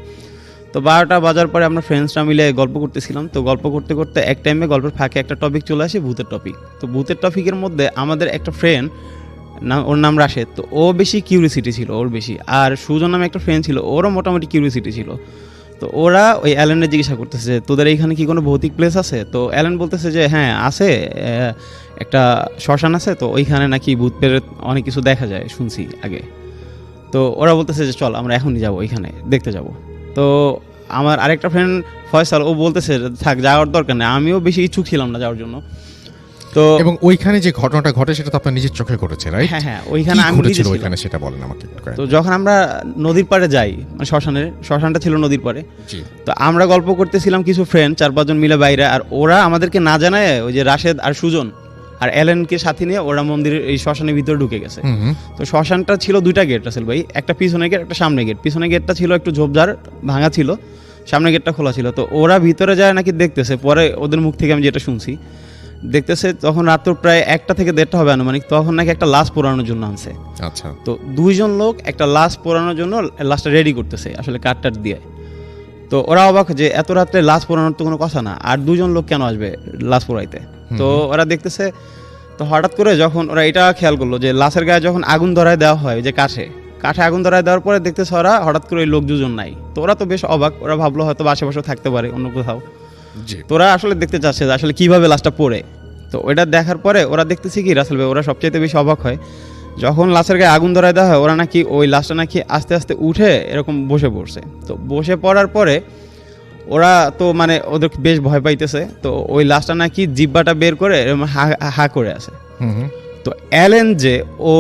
তো 12টা বাজার পরে আমরা ফ্রেন্ডসরা মিলে গল্প করতেছিলাম। তো গল্প করতে করতে এক টাইমে গল্পের ফাঁকে একটা টপিক চলে আসে, ভূতের টপিক। তো ভূতের টপিকের মধ্যে আমাদের একটা ফ্রেন্ড ওর নাম রাশেদ, তো ও বেশি কিউরিসিটি ছিল ওর বেশি, আর সুজন নামে একটা ফ্রেন্ড ছিল, ওরও মোটামুটি কিউরিসিটি ছিল। তো ওরা ওই অ্যালেনের জিজ্ঞাসা করতেছে যে তোদের এইখানে কি কোনো ভৌতিক প্লেস আছে? তো অ্যালেন বলতেছে যে হ্যাঁ আছে, একটা শ্মশান আছে, তো ওইখানে নাকি ভূত প্রেত অনেক কিছু দেখা যায় শুনছি আগে। তো ওরা বলতেছে যে চল আমরা এখনই যাবো ওইখানে দেখতে যাব। তো আমার আরেকটা ফ্রেন্ড ফয়সাল, ও বলতেছে থাক যাওয়ার দরকার নেই, আমিও বেশি ইচ্ছুক ছিলাম না যাওয়ার জন্য। তো এবং ওইখানে যে ঘটনাটা ঘটে সেটা তো আপনার নিজের চোখে ঘটেছে, রাইট? হ্যাঁ হ্যাঁ, ওইখানে আমি নিজে ঘটেছিল ছিলাম। ওইখানে সেটা বলেন আমাকে একটু। তো যখন আমরা নদীর পাড়ে যাই, মানে শ্মশানটা ছিল নদীর পাড়ে। জি। তো আমরা গল্প করতেছিলাম কিছু ফ্রেন্ড 4-5 জন মিলে বাইরে, আর ওরা আমাদেরকে না জানায় ওই যে রাশেদ আর সুজন আর অ্যালেনকে সাথে নিয়ে ওরা মন্দিরের এই শ্মশানের ভিতরে ঢুকে গেছে। তো শ্মশানটা ছিল 2টা গেট রাসেল ভাই, একটা পিছনে গেট একটা সামনে গেট। পিছনে গেটটা ছিল একটু ঝোপঝাড় ভাঙা ছিল, সামনে গেটটা খোলা ছিল। তো ওরা ভিতরে যায় নাকি দেখতেছে, পরে ওদের মুখ থেকে আমি যেটা শুনছি, দেখতেছে তখন রাত প্রায় 1টা থেকে 1:30 হবে আনুমানিক, তখন নাকি একটা লাশ পোড়ানোর জন্য আনছে। আচ্ছা। তো 2 জন লোক একটা লাশ পোড়ানোর জন্য লাশটা রেডি করতেছে আসলে কাঠ দিয়ে। তো ওরা অবাক যে এত রাত্রে লাশ পোড়ানোর তো কোনো কথা না, আর 2 জন লোক কেন আসবে লাশ পোড়াইতে? তো ওরা দেখতেছে, তো হঠাৎ করে যখন ওরা এটা খেয়াল করলো যে লাশের গায়ে যখন আগুন ধরায় দেওয়া হয় যে কাঠে আগুন ধরায় দেওয়ার পরে দেখতেছে ওরা হঠাৎ করে ওই লোক 2 জন নাই। তো ওরা তো বেশ অবাক, ওরা ভাবলো হয়তো আশেপাশে থাকতে পারে অন্য কোথাও। জি। তোরা আসলে দেখতে চাচ্ছে যে আসলে কিভাবে লাশটা পড়ে। তো ওইটা দেখার পরে ওরা দেখতেছি কি রাসেল ভাই, ওরা সবচাইতে বেশি অবাক হয় যখন লাশের গায়ে আগুন ধরায় দেওয়া হয়, ওরা নাকি ওই লাশটা নাকি আস্তে আস্তে উঠে এরকম বসে পড়ছে। তো বসে পড়ার পরে ওরা তো মানে ওদের বেশ ভয় পাইতেছে। তো ওই লাশটা নাকি জিব্বাটা বের করে এরকম হা করে আছে। তো অ্যালেন যে ও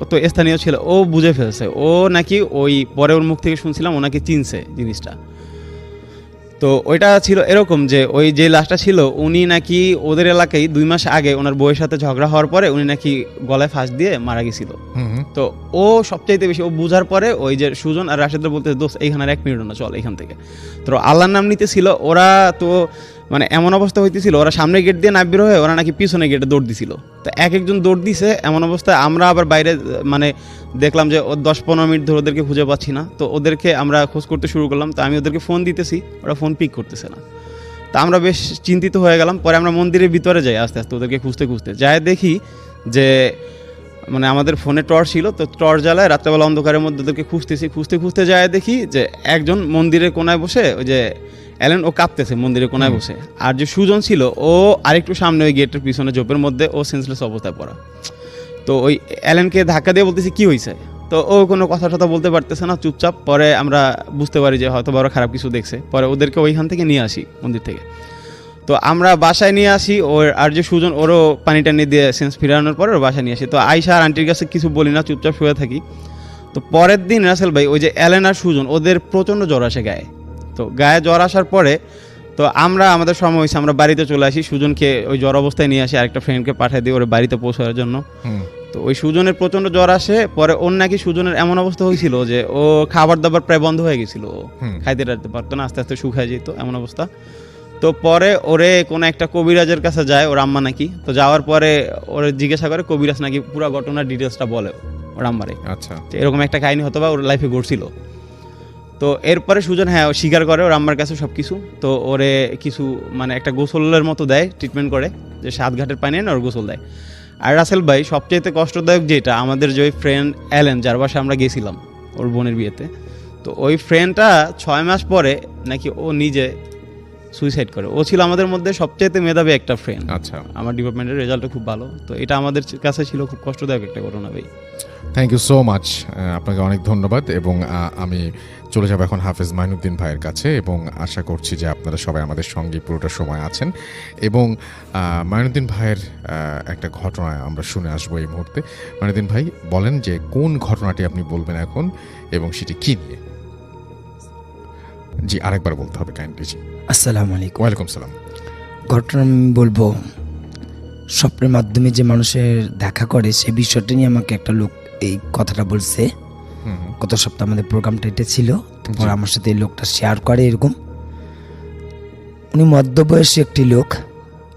তো স্থানীয় ছিল, ও বুঝে ফেলছে, ও নাকি ওই পরে ওর মুখ থেকে শুনছিলাম ও নাকি চিনছে জিনিসটা। তো ওইটা ছিল এরকম যে ওই যে লাশটা ছিল উনি নাকি ওদের এলাকায় 2 মাস আগে ওনার বউয়ের সাথে ঝগড়া হওয়ার পরে উনি নাকি গলায় ফাঁস দিয়ে মারা গেছিল। তো ও সবচাইতে বেশি ও বুঝার পরে ওই যে সুজন আর রাশেদরা বলতে দোস্ত এইখানে আর 1 মিনিট না চল এখান থেকে। তো আল্লাহর নাম নিতেছিল ওরা। তো মানে এমন অবস্থা হইতেছিল ওরা সামনে গেট দিয়ে না বের হয়ে ওরা নাকি পিছনে গেটে দৌড় দিছিল। তো একজন দৌড় দিছে, এমন অবস্থায় আমরা আবার বাইরে মানে দেখলাম যে 10-15 মিনিট ধরে ওদেরকে খুঁজে পাচ্ছি না। তো ওদেরকে আমরা খোঁজ করতে শুরু করলাম। তো আমি ওদেরকে ফোন দিতেছি, ওরা ফোন পিক করতেছে না। তা আমরা বেশ চিন্তিত হয়ে গেলাম। পরে আমরা মন্দিরের ভিতরে যাই আস্তে আস্তে ওদেরকে খুঁজতে যাই, দেখি যে মানে আমাদের ফোনে টর্চ ছিল, তো টর্চ জ্বালায় রাত্রেবেলা অন্ধকারের মধ্যে ওদেরকে খুঁজতে যায় দেখি যে একজন মন্দিরের কোনায় বসে, ওই যে অ্যালেন ও কাঁপতেছে মন্দিরের কোনায় বসে, আর যে সুজন ছিল ও আরেকটু সামনে ওই গেটের পিছনে ঝোপের মধ্যে ও সেন্সলেস অবস্থায় পড়া। তো ওই অ্যালেনকে ধাক্কা দিয়ে বলতেছি কি হয়েছে? তো ও কোনো কথা টথা বলতে পারতেছে না, চুপচাপ। পরে আমরা বুঝতে পারি যে হয়তো বড় খারাপ কিছু দেখছে। পরে ওদেরকে ওইখান থেকে নিয়ে আসি মন্দির থেকে। তো আমরা বাসায় নিয়ে আসি, ওর আর যে সুজন ওরও পানি টানি দিয়ে সেন্স ফিরানোর পরে ওর বাসায় নিয়ে আসি। তো আয়শা আর আন্টির কাছে কিছু বলি না, চুপচাপ শুয়ে থাকি। তো পরের দিন রাসেল ভাই ওই যে অ্যালেন আর সুজন ওদের প্রচণ্ড জ্বর আসে গায়ে। তো গায়ে জ্বর আসার পরে তো আমরা আমাদের সময় হয়েছে আমরা বাড়িতে চলে আসি। সুজনকে ওই জ্বর অবস্থায় নিয়ে আসি, আরেকটা ফ্রেন্ডকে পাঠিয়ে দিই ওর বাড়িতে পৌঁছানোর জন্য। তো ওই সুজনের প্রচণ্ড জ্বর আসে। পরে ওর নাকি সুজনের এমন অবস্থা হয়েছিল যে ও খাবার দাবার প্রায় বন্ধ হয়ে গেছিল, ও খাইতে টাইতে পারতো না, আস্তে আস্তে শুকায় যেত এমন অবস্থা। তো পরে ওরে কোনো একটা কবিরাজের কাছে যায় ওর আম্মা নাকি। তো যাওয়ার পরে ওরে জিজ্ঞাসা করে, কবিরাজ নাকি পুরো ঘটনার ডিটেলসটা বলে ওর আম্মারে। আচ্ছা। এরকম একটা কাহিনী হতো বা ওর লাইফে ঘটছিল। তো এরপরে সুজন হ্যাঁ স্বীকার করে ওর আম্মার কাছে সব কিছু। তো ওরে কিছু মানে একটা গোসলের মতো দেয়, ট্রিটমেন্ট করে, যে 7 ঘাটের পানি এনে ওর গোসল দেয়। আর রাসেল ভাই সবচেয়ে কষ্টদায়ক যেটা, আমাদের যে ওই ফ্রেন্ড অ্যালেন যার বাসায় আমরা গেছিলাম ওর বোনের বিয়েতে, তো ওই ফ্রেন্ডটা 6 মাস পরে নাকি ও নিজে সুইসাইড করে। ও ছিল আমাদের মধ্যে সবচেয়ে মেধাবী একটা ফ্রেন্ড। আচ্ছা, আমার ডিপার্টমেন্টের রেজাল্টও খুব ভালো, তো এটা আমাদের কাছে ছিল খুব কষ্টদায়ক একটা ঘটনা ভাই। থ্যাংক ইউ সো মাচ, আপনাকে অনেক ধন্যবাদ। এবং আমি চলে যাব এখন হাফেজ মাইনুদ্দিন ভাইয়ের কাছে, এবং আশা করছি যে আপনারা সবাই আমাদের সঙ্গে পুরোটা সময় আছেন। এবং মাইনুদ্দিন ভাইয়ের একটা ঘটনা আমরা শুনে আসবো এই মুহূর্তে। মাইনুদ্দিন ভাই বলেন যে কোন ঘটনাটি আপনি বলবেন এখন, এবং সেটি কী নিয়ে? জি, আরেকবার বলতে হবে কাইন্ডলি। জি, আসসালামু আলাইকুম। ওয়ালাইকুম সালাম। ঘটনা আমি বলবো, স্বপ্নের মাধ্যমে যে মানুষের দেখা করে সে বিষয়টা নিয়ে আমাকে একটা লোক এই কথাটা বলছে। হুম, গত সপ্তাহে আমাদের প্রোগ্রামটা এটা ছিল, তারপর জি। আমার সাথে এই লোকটা শেয়ার করে এরকম। উনি মধ্যবয়সী একটি লোক,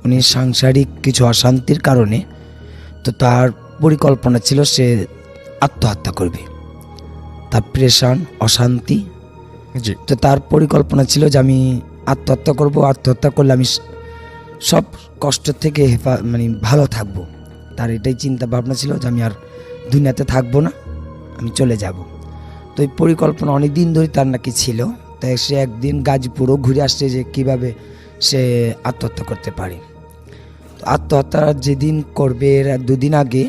উনি সাংসারিক কিছু অশান্তির কারণে তো তার পরিকল্পনা ছিল সে আত্মহত্যা করবে। তার প্রেশান অশান্তি, জি, তো তার পরিকল্পনা ছিল যে আমি আত্মহত্যা করব, আত্মহত্যা করলে আমি সব কষ্ট থেকে মানে ভালো থাকবো। তার এটাই চিন্তা ভাবনা ছিল যে আমি আর দুনিয়াতে থাকবো না, আমি চলে যাব। তো এই পরিকল্পনা অনেক দিন ধরে তার নাকি ছিল। তাই সে একদিন গাজীপুরও ঘুরে আসছে যে কিভাবে সে আত্মহত্যা করতে পারে। তো আত্মহত্যা যেদিন করবে এর 2 দিন আগে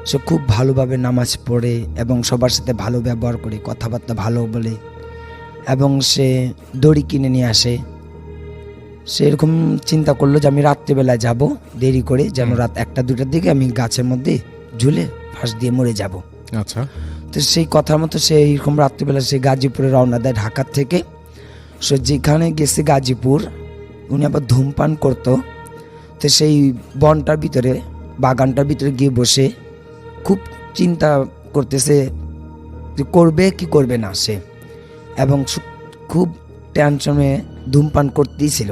সে খুব ভালোভাবে নামাজ পড়ে এবং সবার সাথে ভালো ব্যবহার করে, কথাবার্তা ভালো বলে, এবং সে দড়ি কিনে নিয়ে আসে। সে এরকম চিন্তা করলো যে আমি রাত্রিবেলায় যাব দেরি করে, যেন রাত 1টা-2টার দিকে আমি গাছের মধ্যে ঝুলে ফাঁস দিয়ে মরে যাব। আচ্ছা, তো সেই কথার মতো সে এইরকম রাত্রিবেলা সে গাজীপুরে রওনা দেয় ঢাকার থেকে। সে যেখানে গেছে গাজীপুর, উনি আবার ধূমপান করতো। তো সেই বনটার ভিতরে, বাগানটার ভিতরে গিয়ে বসে খুব চিন্তা করতেছে যে করবে কি করবে না সে, এবং খুব টেনশনে ধূমপান করতেই ছিল।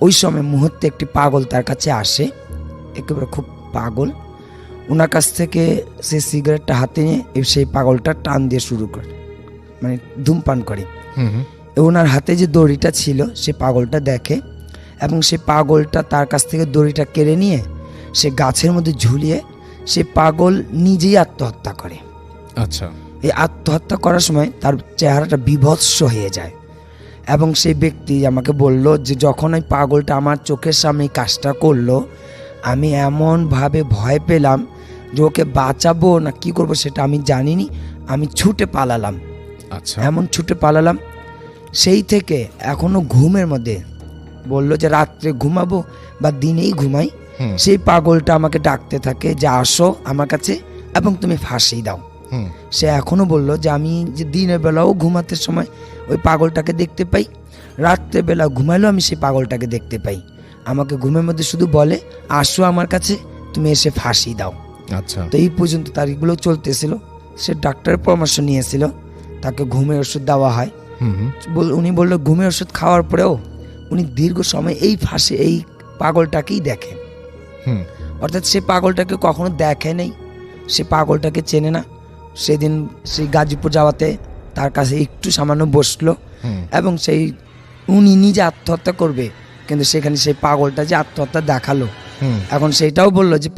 ওই সময় মুহূর্তে একটি পাগল তার কাছে আসে, একেবারে খুব পাগল। ওনার কাছ থেকে সে সিগারেটটা হাতে নিয়ে সেই পাগলটা টান দিয়ে শুরু করে, মানে ধূমপান করে। হুম হুম, ওনার হাতে যে দড়িটা ছিল সে পাগলটা দেখে, এবং সে পাগলটা তার কাছ থেকে দড়িটা কেড়ে নিয়ে সে গাছের মধ্যে ঝুলিয়ে সে পাগল নিজেই আত্মহত্যা করে। আচ্ছা, এই আত্মহত্যা করার সময় তার চেহারাটা বিভৎস হয়ে যায়, এবং সেই ব্যক্তি আমাকে বলল যে যখন ওই পাগলটা আমার চোখের সামনে এই কাজটা করলো, আমি এমনভাবে ভয় পেলাম যে ওকে বাঁচাবো না কি করব সেটা আমি জানিনি, আমি ছুটে পালালাম। আচ্ছা, এমন ছুটে পালালাম, সেই থেকে এখনো ঘুমের মধ্যে বললো যে রাত্রে ঘুমাবো বা দিনেই ঘুমাই, হুম, সেই পাগলটা আমাকে ডাকতে থাকে যে আসো আমার কাছে এবং তুমি ফাঁসি দাও। হুম, সে এখনও বলল যে আমি যে দিনের বেলাও ঘুমাতে সময় ওই পাগলটাকে দেখতে পাই, রাত্রেবেলা ঘুমাইলেও আমি সেই পাগলটাকে দেখতে পাই। আমাকে ঘুমের মধ্যে শুধু বলে আসো আমার কাছে, তুমি এসে ফাঁসি দাও। আচ্ছা, তো এই পর্যন্ত তারিখগুলো চলতেছিল। সে ডাক্তারের পরামর্শ নিয়েছিল, তাকে ঘুমের ওষুধ দেওয়া হয়। হুম হুম, উনি বললো ঘুমের ওষুধ খাওয়ার পরেও উনি দীর্ঘ সময় এই ফাঁসি এই পাগলটাকেই দেখে। হুম, অর্থাৎ সে পাগলটাকে কখনো দেখে নেই, সে পাগলটাকে চেনে না। সেদিন সেই গাজীপুর যাওয়াতে তার কাছে একটু সামান্য বসলো, হুম, এবং সেই উনি নিজে আত্মহত্যা করবে, কিন্তু সেখানে সেই পাগলটা যে আত্মহত্যা দেখালো, হুম। এখন সেইটাও বললো যে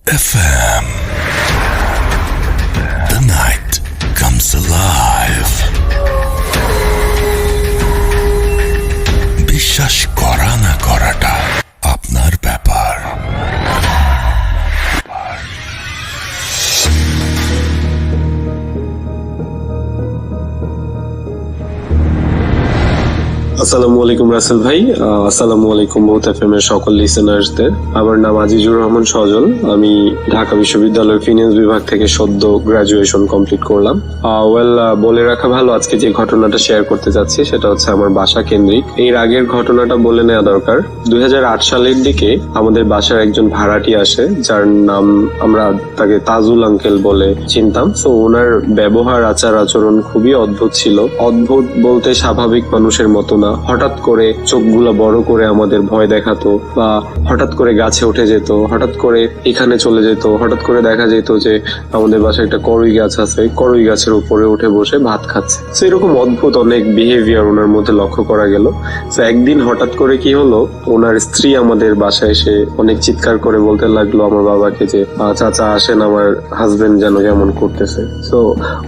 FM. The night comes alive. বিশ্বাস করা না করাটা আপনার ব্যাপার। আসসালামু আলাইকুম রাসেল ভাই, আসসালামু আলাইকুম বহুত এফএম এর সকল লিসেনার্সদের। আমার নাম আজিজুর রহমান সজল। আমি ঢাকা বিশ্ববিদ্যালয়ের ফিনান্স বিভাগ থেকে সদ্য গ্রাজুয়েশন কমপ্লিট করলাম। বলে রাখা ভালো, আজকে যে ঘটনাটা শেয়ার করতে যাচ্ছি সেটা হচ্ছে আমার বাসা কেন্দ্রিক। এর আগের ঘটনাটা বলে নেওয়া দরকার। 2008 সালের দিকে আমাদের বাসার একজন ভাড়াটি আসে, যার নাম আমরা তাকে তাজুল আঙ্কেল বলে চিনতাম। তো ওনার ব্যবহার, আচার আচরণ খুবই অদ্ভুত ছিল। অদ্ভুত বলতে স্বাভাবিক মানুষের মতো না। হঠাৎ করে চোখগুলো বড় করে আমাদের ভয় দেখাতো, বা হঠাৎ করে গাছে উঠে যেত, হঠাৎ করে এখানে চলে যেত, হঠাৎ করে দেখা যেত যে আমাদের বাসায় একটা করই গাছ আছে, করই গাছের উপরে উঠে বসে ভাত খাচ্ছে। তো এরকম অদ্ভুত অনেক বিহেভিয়ার ওনার মধ্যে লক্ষ্য করা গেল। তো একদিন হঠাৎ করে কি হলো, ওনার স্ত্রী আমাদের বাসায় এসে অনেক চিৎকার করে বলতে লাগলো আমার বাবাকে যে চাচা আসেন, আমার হাজবেন্ড যেন কেমন করতেছে। তো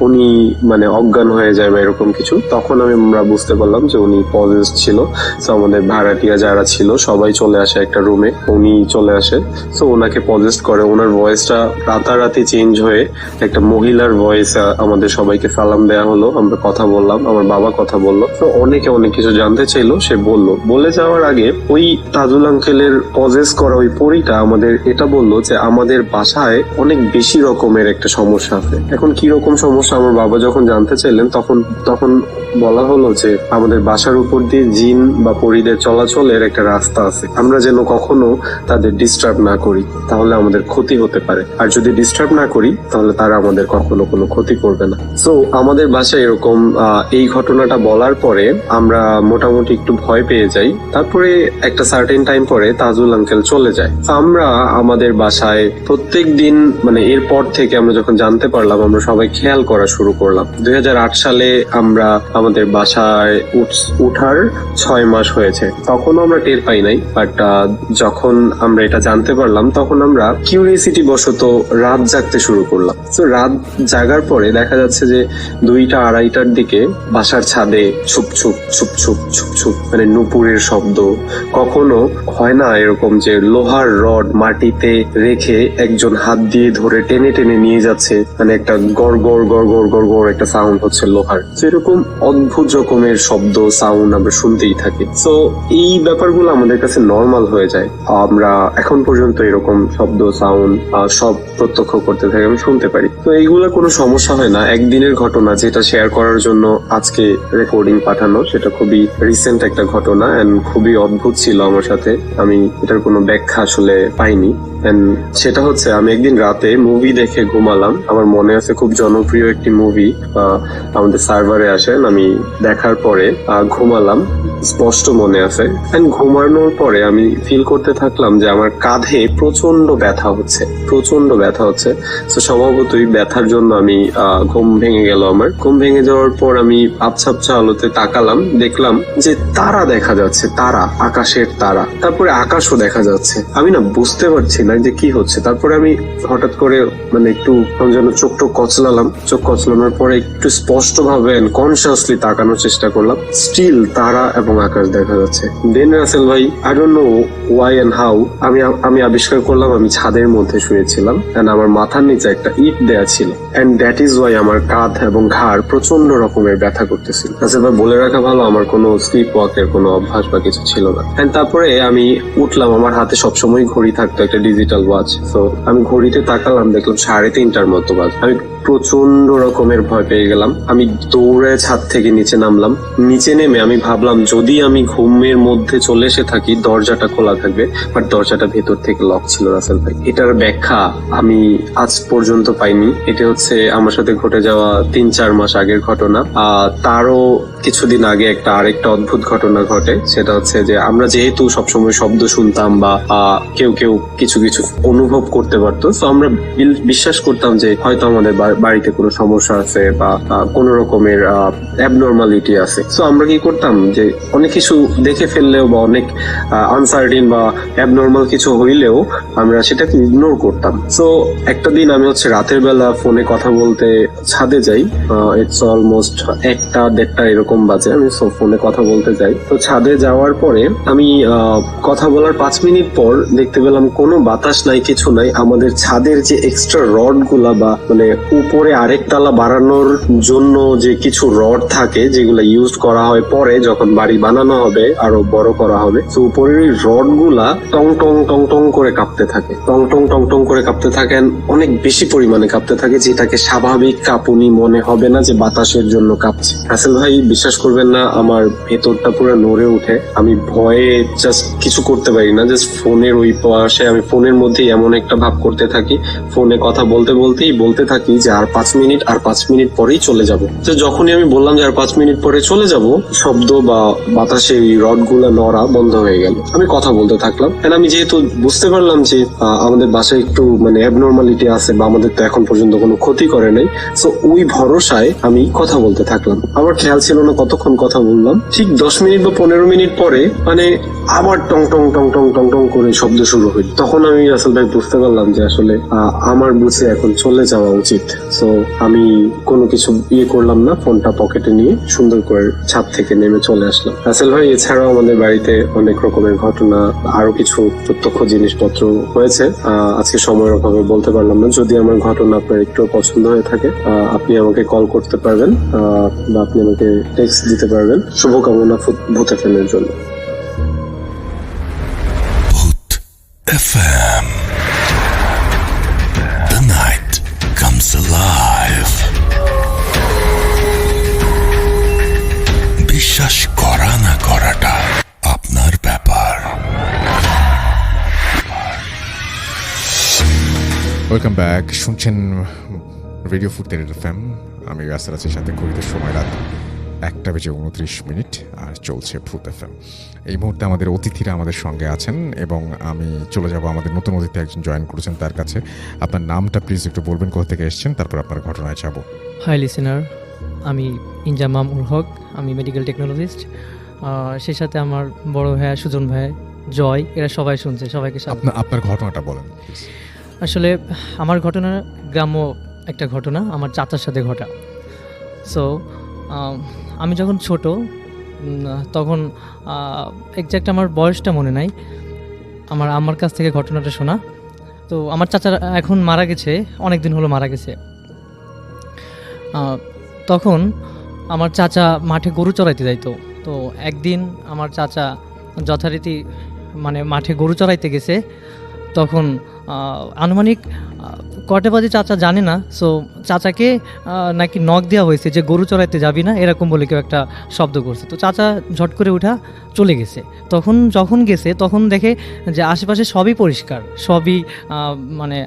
উনি মানে অজ্ঞান হয়ে যায় বা এরকম কিছু। তখন আমরা বুঝতে পারলাম যে উনি পজেস ছিল। তো আমাদের ভাড়াটিয়া যারা ছিল সবাই চলে আসে একটা রুমে, উনি চলে আসে। তো ওনাকে পজেস্ট করে। ওনার ভয়েসটা রাতারাতি চেঞ্জ হয়ে একটা মহিলার ভয়েস আমাদের সবাইকে সালাম দেয়া হলো, আমরা কথা বললাম, আমার বাবা কথা বললো। তো অনেকে অনেক কিছু জানতে চাইলো, সে বললো। বলে যাওয়ার আগে ওই তাজুল আঙ্কেলের পজেস করা ওই পরীটা আমাদের এটা বললো যে আমাদের বাসায় অনেক বেশি রকমের একটা সমস্যা আছে। এখন কি রকম সমস্যা আমার বাবা যখন জানতে চাইলেন, তখন বলা হলো যে আমাদের বাসার উপর দিয়ে জিন বা পরীদের চলাচলের একটা রাস্তা আছে। আমরা যেন কখনো তাদের ডিস্টার্ব না করি, তাহলে আমাদের ক্ষতি হতে পারে। আর যদি ডিস্টার্ব না করি তাহলে তারা আমাদের কখনো কোনো ক্ষতি করবে না। সো আমাদের বাসায় এরকম এই ঘটনাটা বলার পরে আমরা মোটামুটি একটু ভয় পেয়ে যাই। তারপরে একটা সার্টেন টাইম পরে তাজুল আঙ্কেল চলে যায়। আমরা আমাদের বাসায় প্রত্যেক দিন মানে এরপর থেকে আমরা যখন জানতে পারলাম, আমরা সবাই খেয়াল করা শুরু করলাম। 2008 সালে আমরা আমাদের বাসায় উঠার 6 মাস হয়েছে। তখনও আমরা টের পাই নাই, বাট যখন আমরা এটা জানতে পারলাম তখন আমরা কিউরিয়াসিটি বশত রাত জাগতে শুরু করলাম। তো রাত জাগার পরে দেখা যাচ্ছে যে 2টা 2:30টার দিকে বাসার ছাদে soup soup soup soup soup soup মানে নুপুরের শব্দ। কখনো হয় না এরকম যে লোহার রড মাটিতে রেখে একজন হাত দিয়ে ধরে টেনে টেনে নিয়ে যাচ্ছে, মানে একটা গড় গড় গড় গড় গড় গড় একটা সাউন্ড হচ্ছে লোহার। তো এরকম অদ্ভুত রকমের শব্দ, সাউন্ড আমরা শুনতেই থাকি। তো এই ব্যাপারগুলো আমাদের কাছে নর্মাল হয়ে যায়। আমরা এখন পর্যন্ত এরকম শব্দ, সাউন্ড সব প্রত্যক্ষ করতে থাকি, আমি শুনতে পারি। তো এইগুলো কোনো সমস্যা হয় না। একদিনের ঘটনা যেটা শেয়ার করার জন্য আজকে রেকর্ডিং পাঠানো, সেটা খুবই রিসেন্ট একটা ঘটনা এন্ড খুবই অদ্ভুত ছিল আমার সাথে। আমি এটার কোনো ব্যাখ্যা আসলে পাইনি। সেটা হচ্ছে আমি একদিন রাতে মুভি দেখে ঘুমালাম। আমার মনে আছে খুব জনপ্রিয় একটি মুভি আমাদের সার্ভারে আসেন, আমি দেখার পরে ঘুমালাম, স্পষ্ট মনে আছে। ঘুমানোর পরে আমি ফিল করতে থাকলাম যে আমার কাঁধে প্রচন্ড ব্যথা হচ্ছে। তো স্বভাবতই ব্যথার জন্য আমি ঘুম ভেঙে গেল। আমার ঘুম ভেঙে যাওয়ার পর আমি আবছা আবছা আলোতে তাকালাম, দেখলাম যে তারা দেখা যাচ্ছে, তারা, আকাশের তারা। তারপরে আকাশও দেখা যাচ্ছে। আমি না বুঝতে পারছি না যে কি হচ্ছে। তারপরে আমি হঠাৎ করে মানে একটু যেন চোখ কচলালাম। চোখ কচলানোর পরে একটু স্পষ্ট ভাবে কনসিয়াসলি তাকানোর চেষ্টা করলাম। স্টিল তারা এবং আকাশ দেখা যাচ্ছে। দেন রাসেল ভাই, I don't know why and how, আমি আবিষ্কার করলাম আমি ছাদের মধ্যে শুয়েছিলাম এন্ড আমার মাথার নিচে একটা ইট দেয়া ছিল। এন্ড দ্যাট ইজ ওয়াই আমার কাঁধ এবং ঘাড় প্রচন্ড রকমের ব্যথা করতেছিল। রাসেল ভাই, বলে রাখা ভালো, আমার কোনো স্লিপ ওয়াকের কোনো অভ্যাস বা কিছু ছিল না। এন্ড তারপরে আমি উঠলাম, আমার হাতে সবসময় ঘড়ি থাকতো, একটা ডিজিটাল ওয়াচ। তো আমি ঘড়িতে তাকালাম, দেখলাম 3:30টার মতো বাজ। আমি প্রচন্ড রকমের ভয় পেয়ে গেলাম। আমি দৌড়ে ছাদ থেকে নিচে নামলাম। নিচে নেমে আমি ভাবলাম যদি আমি ঘুমের মধ্যে চলে এসে থাকি দরজাটা খোলা থাকবে, বাট দরজাটা ভেতর থেকে লক ছিল রাসেল ভাই। এটার ব্যাখ্যা আমি আজ পর্যন্ত পাইনি। এটা হচ্ছে আমার সাথে ঘটে যাওয়া 3-4 মাস আগের ঘটনা। তারও কিছুদিন আগে আরেকটা অদ্ভুত ঘটনা ঘটে। সেটা হচ্ছে যে আমরা যেহেতু সবসময় শব্দ শুনতাম বা কেউ কিছু কিছু অনুভব করতে পারতো, তো আমরা বিশ্বাস করতাম যে হয়তো আমাদের বাড়িতে কোনো সমস্যা আছে বা কোনো রকমের অ্যাবনর্মালিটি আছে। তো আমরা কি করতাম যে অনেক কিছু দেখে ফেললেও বা অনেক আনসার্টিন বা অ্যাবনর্মাল কিছু হইলেও আমরা সেটাকে ইগনোর করতাম। সো একটা দিন আমি হচ্ছে রাতের বেলা ফোনে কথা বলতে ছাদে যাই, ইটস অলমোস্ট 1টা-1:30 এরকম বাজে। আমি ফোনে কথা বলতে যাই, তো ছাদে যাওয়ার পরে আমি কথা বলার 5 মিনিট পর দেখতে পেলাম কোনো বাতাস নাই, কিছু নাই। আমাদের ছাদের যে এক্সট্রা রড গুলা বা মানে উপরে আরেক তালা বাড়ানোর জন্য যে কিছু রড থাকে যেগুলো ইউজ করা হয় পরে যখন বাড়ি বানানো হবে, আরো বড় করা হবে, তো উপরের ওই রড গুলা টং টং টং টং করে কাঁপতে থাকে, টং টং টং টং করে কাঁপতে থাকেন, অনেক বেশি পরিমাণে কাঁপতে থাকে, যেটাকে স্বাভাবিক কাঁপুনি মনে হবে না, যে বাতাসের জন্য কাঁপছে। রাসেল ভাই বিশ্বাস করবেন না, আমার ভেতরটা পুরো নড়ে উঠে। আমি ভয়ে জাস্ট কিছু করতে পারি না, জাস্ট ফোনের ওই পাশে আমি ফোনের মধ্যেই এমন একটা ভাব করতে থাকি, ফোনে কথা বলতে বলতেই বলতে থাকি যে আর 5 মিনিট, আর 5 মিনিট পরেই চলে যাব। তো যখনই আমি বললাম যে আর 5 মিনিট পরে চলে যাব, শব্দ বা বাতাসে এই রড গুলা নড়া বন্ধ হয়ে গেল। আমি কথা বলতে থাকলাম, আমি যেহেতু বুঝতে পারলাম যে আমাদের বাসায় একটু মানে অ্যাবনর্মালিটি আছে বা আমাদের তো এখন পর্যন্ত কোনো ক্ষতি করে নাই, সো ওই ভরসায় আমি কথা বলতে থাকলাম। আমার খেয়াল ছিল না কতক্ষণ কথা বললাম। ঠিক 10 মিনিট বা 15 মিনিট পরে মানে আবার টং টং টং টং টং টং করে শব্দ শুরু হইল। তখন আমি রাসেল ভাই বুঝতে পারলাম যে আসলে আমার বুঝে এখন চলে যাওয়া উচিত। সো আমি কোনো কিছু করলাম না, ফোনটা পকেটে নিয়ে সুন্দর করে ছাদ থেকে নেমে চলে আসলাম। রাসেল ভাই, এছাড়াও আমাদের বাড়িতে অনেক রকমের ঘটনা, আরো কিছু প্রত্যক্ষ জিনিসপত্র হয়েছে, আজকে সময়ের অভাবে বলতে পারলাম না। যদি আমার ঘটনা আপনার একটু পছন্দ হয়ে থাকে, আপনি আমাকে কল করতে পারবেন বা আপনি আমাকে টেক্সট দিতে পারবেন। শুভকামনা ভূত এফএম-এর জন্য। ভূত FM. The night comes alive. বিশ্বাস করা না করাটা আপনার ব্যাপার। ওয়েলকাম ব্যাক, শুনছেন রেডিও ভূত FM। আমি রাসেল আছি, সাথে ঘড়িতে সময় রাত 1:29 আর চলছে ভূত FM। এই মুহূর্তে আমাদের অতিথিরা আমাদের সঙ্গে আছেন এবং আমি চলে যাব আমাদের নতুন অতিথি একজন জয়েন করেছেন তার কাছে। আপনার নামটা প্লিজ একটু বলবেন, কোথা থেকে এসেছেন, তারপর আপনার ঘটনায় যাব। হাই লিসেনার, আমি ইনজামাম উল হক, আমি মেডিকেল টেকনোলজিস্ট। সেই সাথে আমার বড় ভাইয়া সুজন ভাই, জয়, এরা সবাই শুনছে, সবাইকে আপনার ঘটনাটা বলেন। আসলে আমার ঘটনা গ্রাম্য একটা ঘটনা, আমার চাচার সাথে ঘটা। সো আমি যখন ছোট, তখন এক্স্যাক্ট আমার বয়সটা মনে নাই, আমার কাছ থেকে ঘটনাটা শোনা। তো আমার চাচা এখন মারা গেছে, অনেক দিন হলো মারা গেছে। তখন আমার চাচা মাঠে গরু চড়াইতে যাইতো। তো একদিন আমার চাচা যথারীতি মানে মাঠে গরু চড়াইতে গেছে। তখন আনুমানিক কটা বাজে চাচা জানে না। সো চাচাকে নাকি নখ দেওয়া হয়েছে যে গরু চড়াইতে যাবি না, এরকম বলে কেউ একটা শব্দ করছে। তো চাচা ঝট করে উঠা চলে গেছে। যখন গেছে তখন দেখে যে আশেপাশে সবই পরিষ্কার, সবই মানে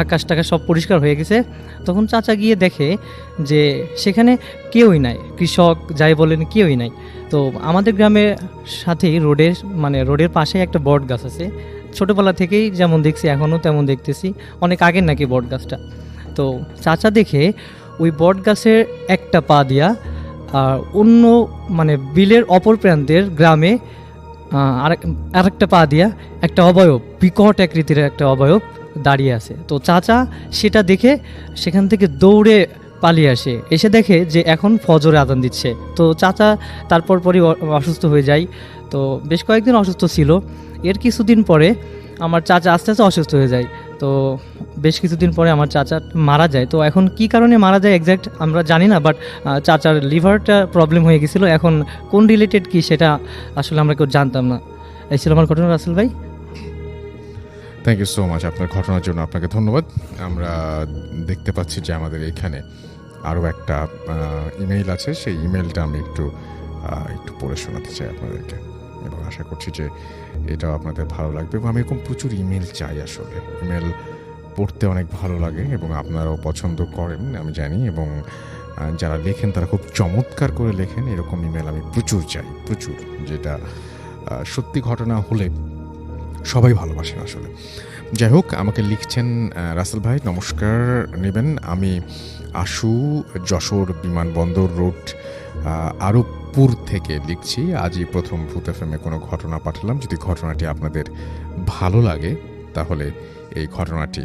আকাশ টাকাশ সব পরিষ্কার হয়ে গেছে। তখন চাচা গিয়ে দেখে যে সেখানে কেউই নাই, কৃষক যাই বলেন কেউই নাই। তো আমাদের গ্রামের সাথেই রোডের পাশে একটা বট গাছ আছে। ছোটোবেলা থেকেই যেমন দেখছি এখনও তেমন দেখতেছি, অনেক আগের নাকি বট গাছটা। তো চাচা দেখে ওই বট গাছের একটা পা দিয়া আর অন্য মানে বিলের অপর প্রান্তের গ্রামে আরেকটা পা দিয়া একটা অবয়ব, বিকট আকৃতির একটা অবয়ব দাঁড়িয়ে আছে। তো চাচা সেটা দেখে সেখান থেকে দৌড়ে পালিয়ে এসে দেখে যে এখন ফজরে আজান দিচ্ছে। তো চাচা তারপরই অসুস্থ হয়ে যায়। তো বেশ কয়েকদিন অসুস্থ ছিল। এর কিছুদিন পরে আমার চাচা আস্তে আস্তে অসুস্থ হয়ে যায়। তো বেশ কিছুদিন পরে আমার চাচা মারা যায়। তো এখন কি কারণে মারা যায় এক্স্যাক্ট আমরা জানি না, বাট চাচার লিভারটা প্রবলেম হয়ে গেছিলো। এখন কোন রিলেটেড কি সেটা আসলে আমরা কেউ জানতাম না। এই ছিল আমার ঘটনা রাসেল ভাই। থ্যাংক ইউ সো মাচ আপনার ঘটনার জন্য, আপনাকে ধন্যবাদ। আমরা দেখতে পাচ্ছি যে আমাদের এখানে আরও একটা ইমেইল আছে, সেই ইমেলটা আমি একটু পড়ে শোনাতে চাই আপনাদেরকে এবং আশা করছি যে এটাও আপনাদের ভালো লাগবে। এবং আমি এরকম প্রচুর ইমেল চাই, আসলে ইমেল পড়তে অনেক ভালো লাগে এবং আপনারাও পছন্দ করেন আমি জানি, এবং যারা লেখেন তারা খুব চমৎকার করে লেখেন। এরকম ইমেল আমি প্রচুর চাই, প্রচুর, যেটা সত্যি ঘটনা হলে সবাই ভালোবাসেন আসলে। যাই হোক, আমাকে লিখছেন রাসেল ভাই নমস্কার নেবেন, আমি আশু, যশোর বিমানবন্দর রোড আরবপুর থেকে লিখছি। আজই প্রথম ভূত এফএমে কোনো ঘটনা পাঠালাম। যদি ঘটনাটি আপনাদের ভালো লাগে তাহলে এই ঘটনাটি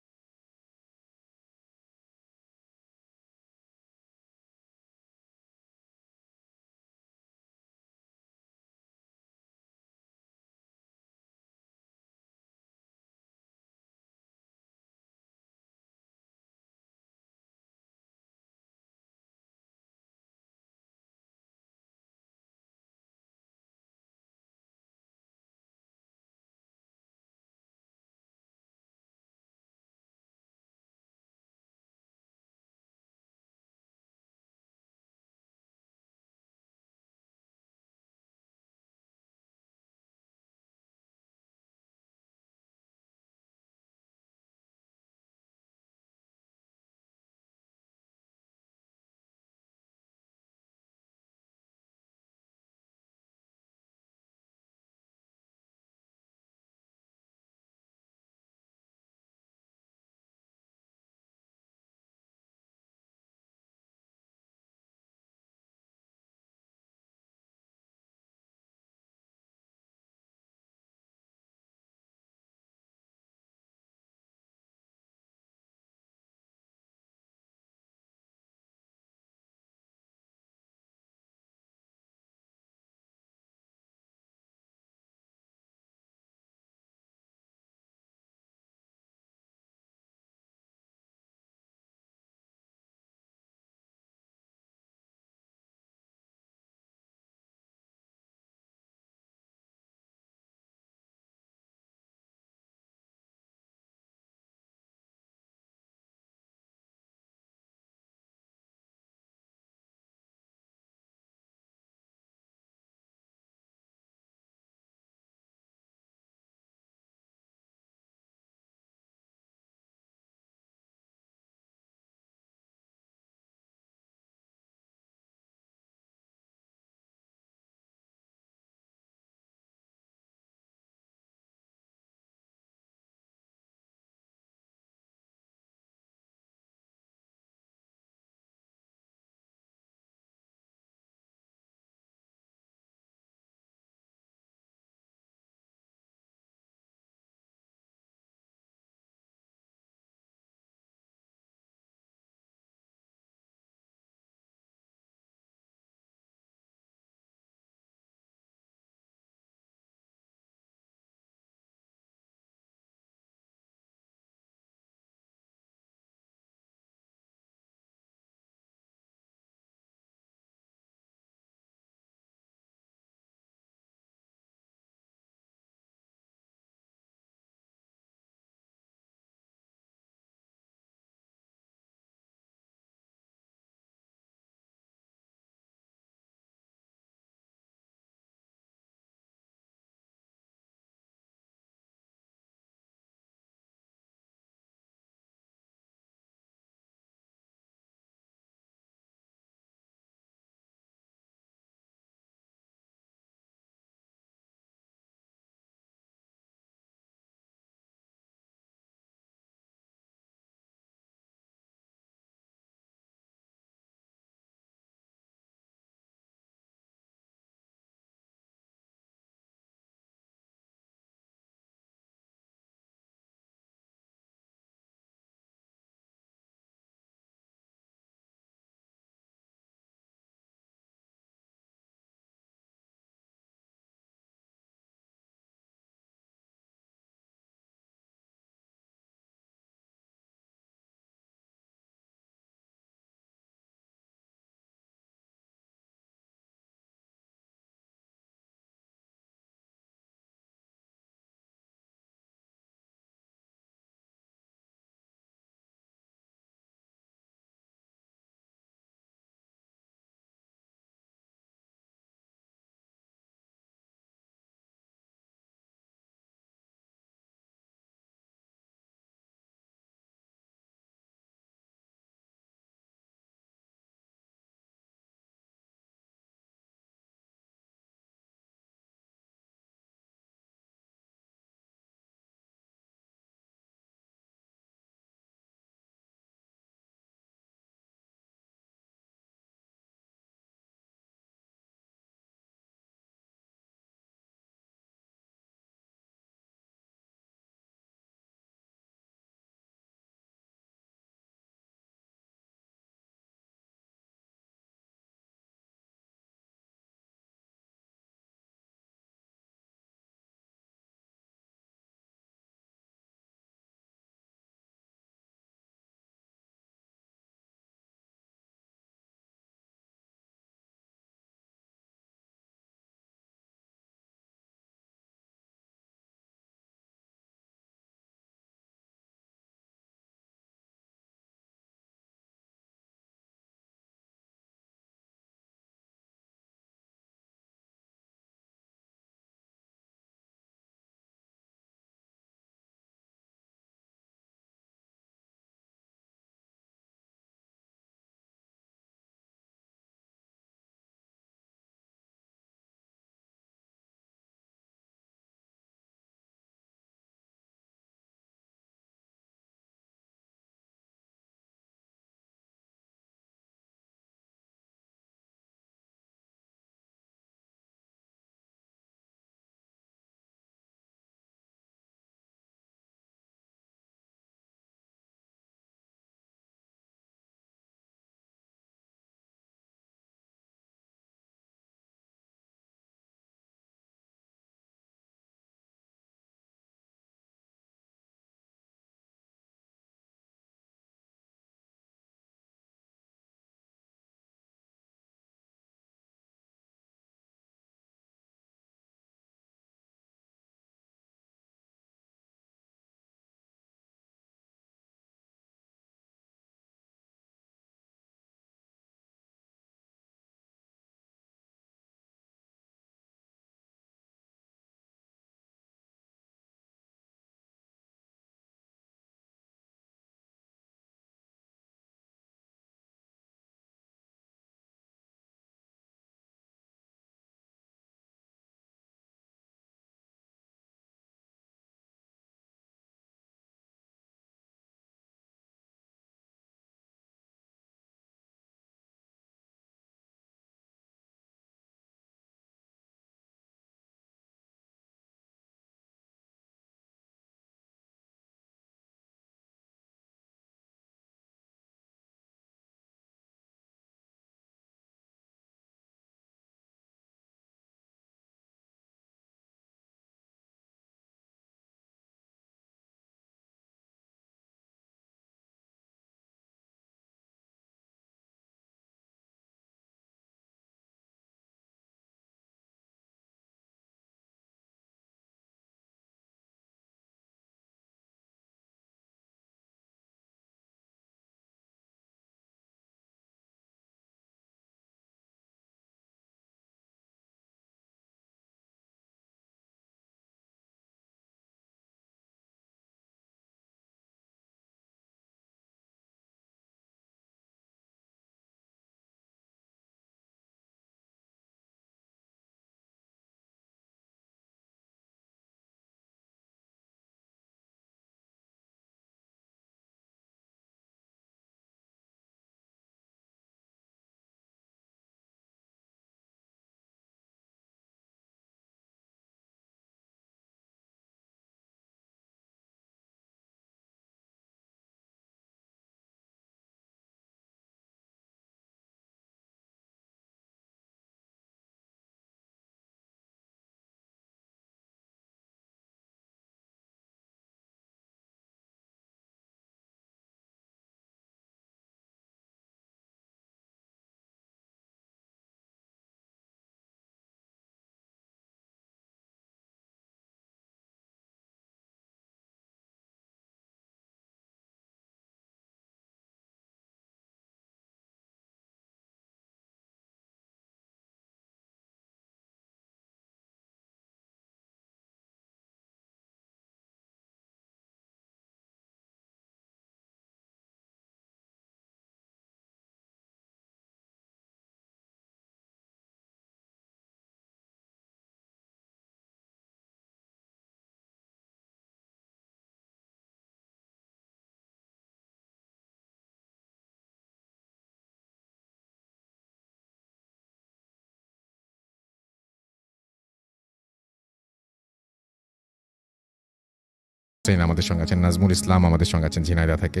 হোসেন আমাদের সঙ্গে আছেন, নাজমুল ইসলাম আমাদের সঙ্গে আছেন ঝিনাইদহ থেকে,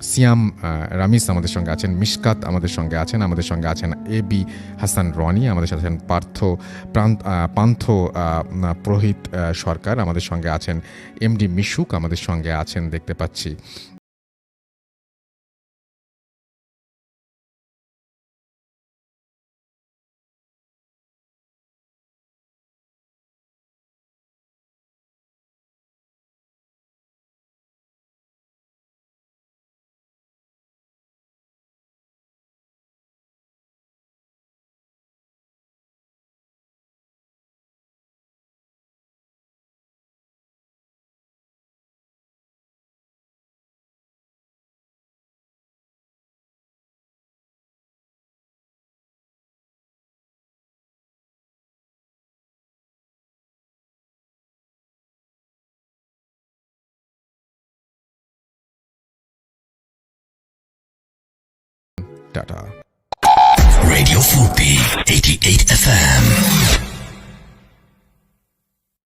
সিয়াম রামিস আমাদের সঙ্গে আছেন, মিশকাত আমাদের সঙ্গে আছেন এ বি হাসান রনি, আমাদের সাথে আছেন পান্থ প্রহিত সরকার, আমাদের সঙ্গে আছেন এমডি মিশুক, আমাদের সঙ্গে আছেন দেখতে পাচ্ছি টাটা। Radio Fupi 88 FM.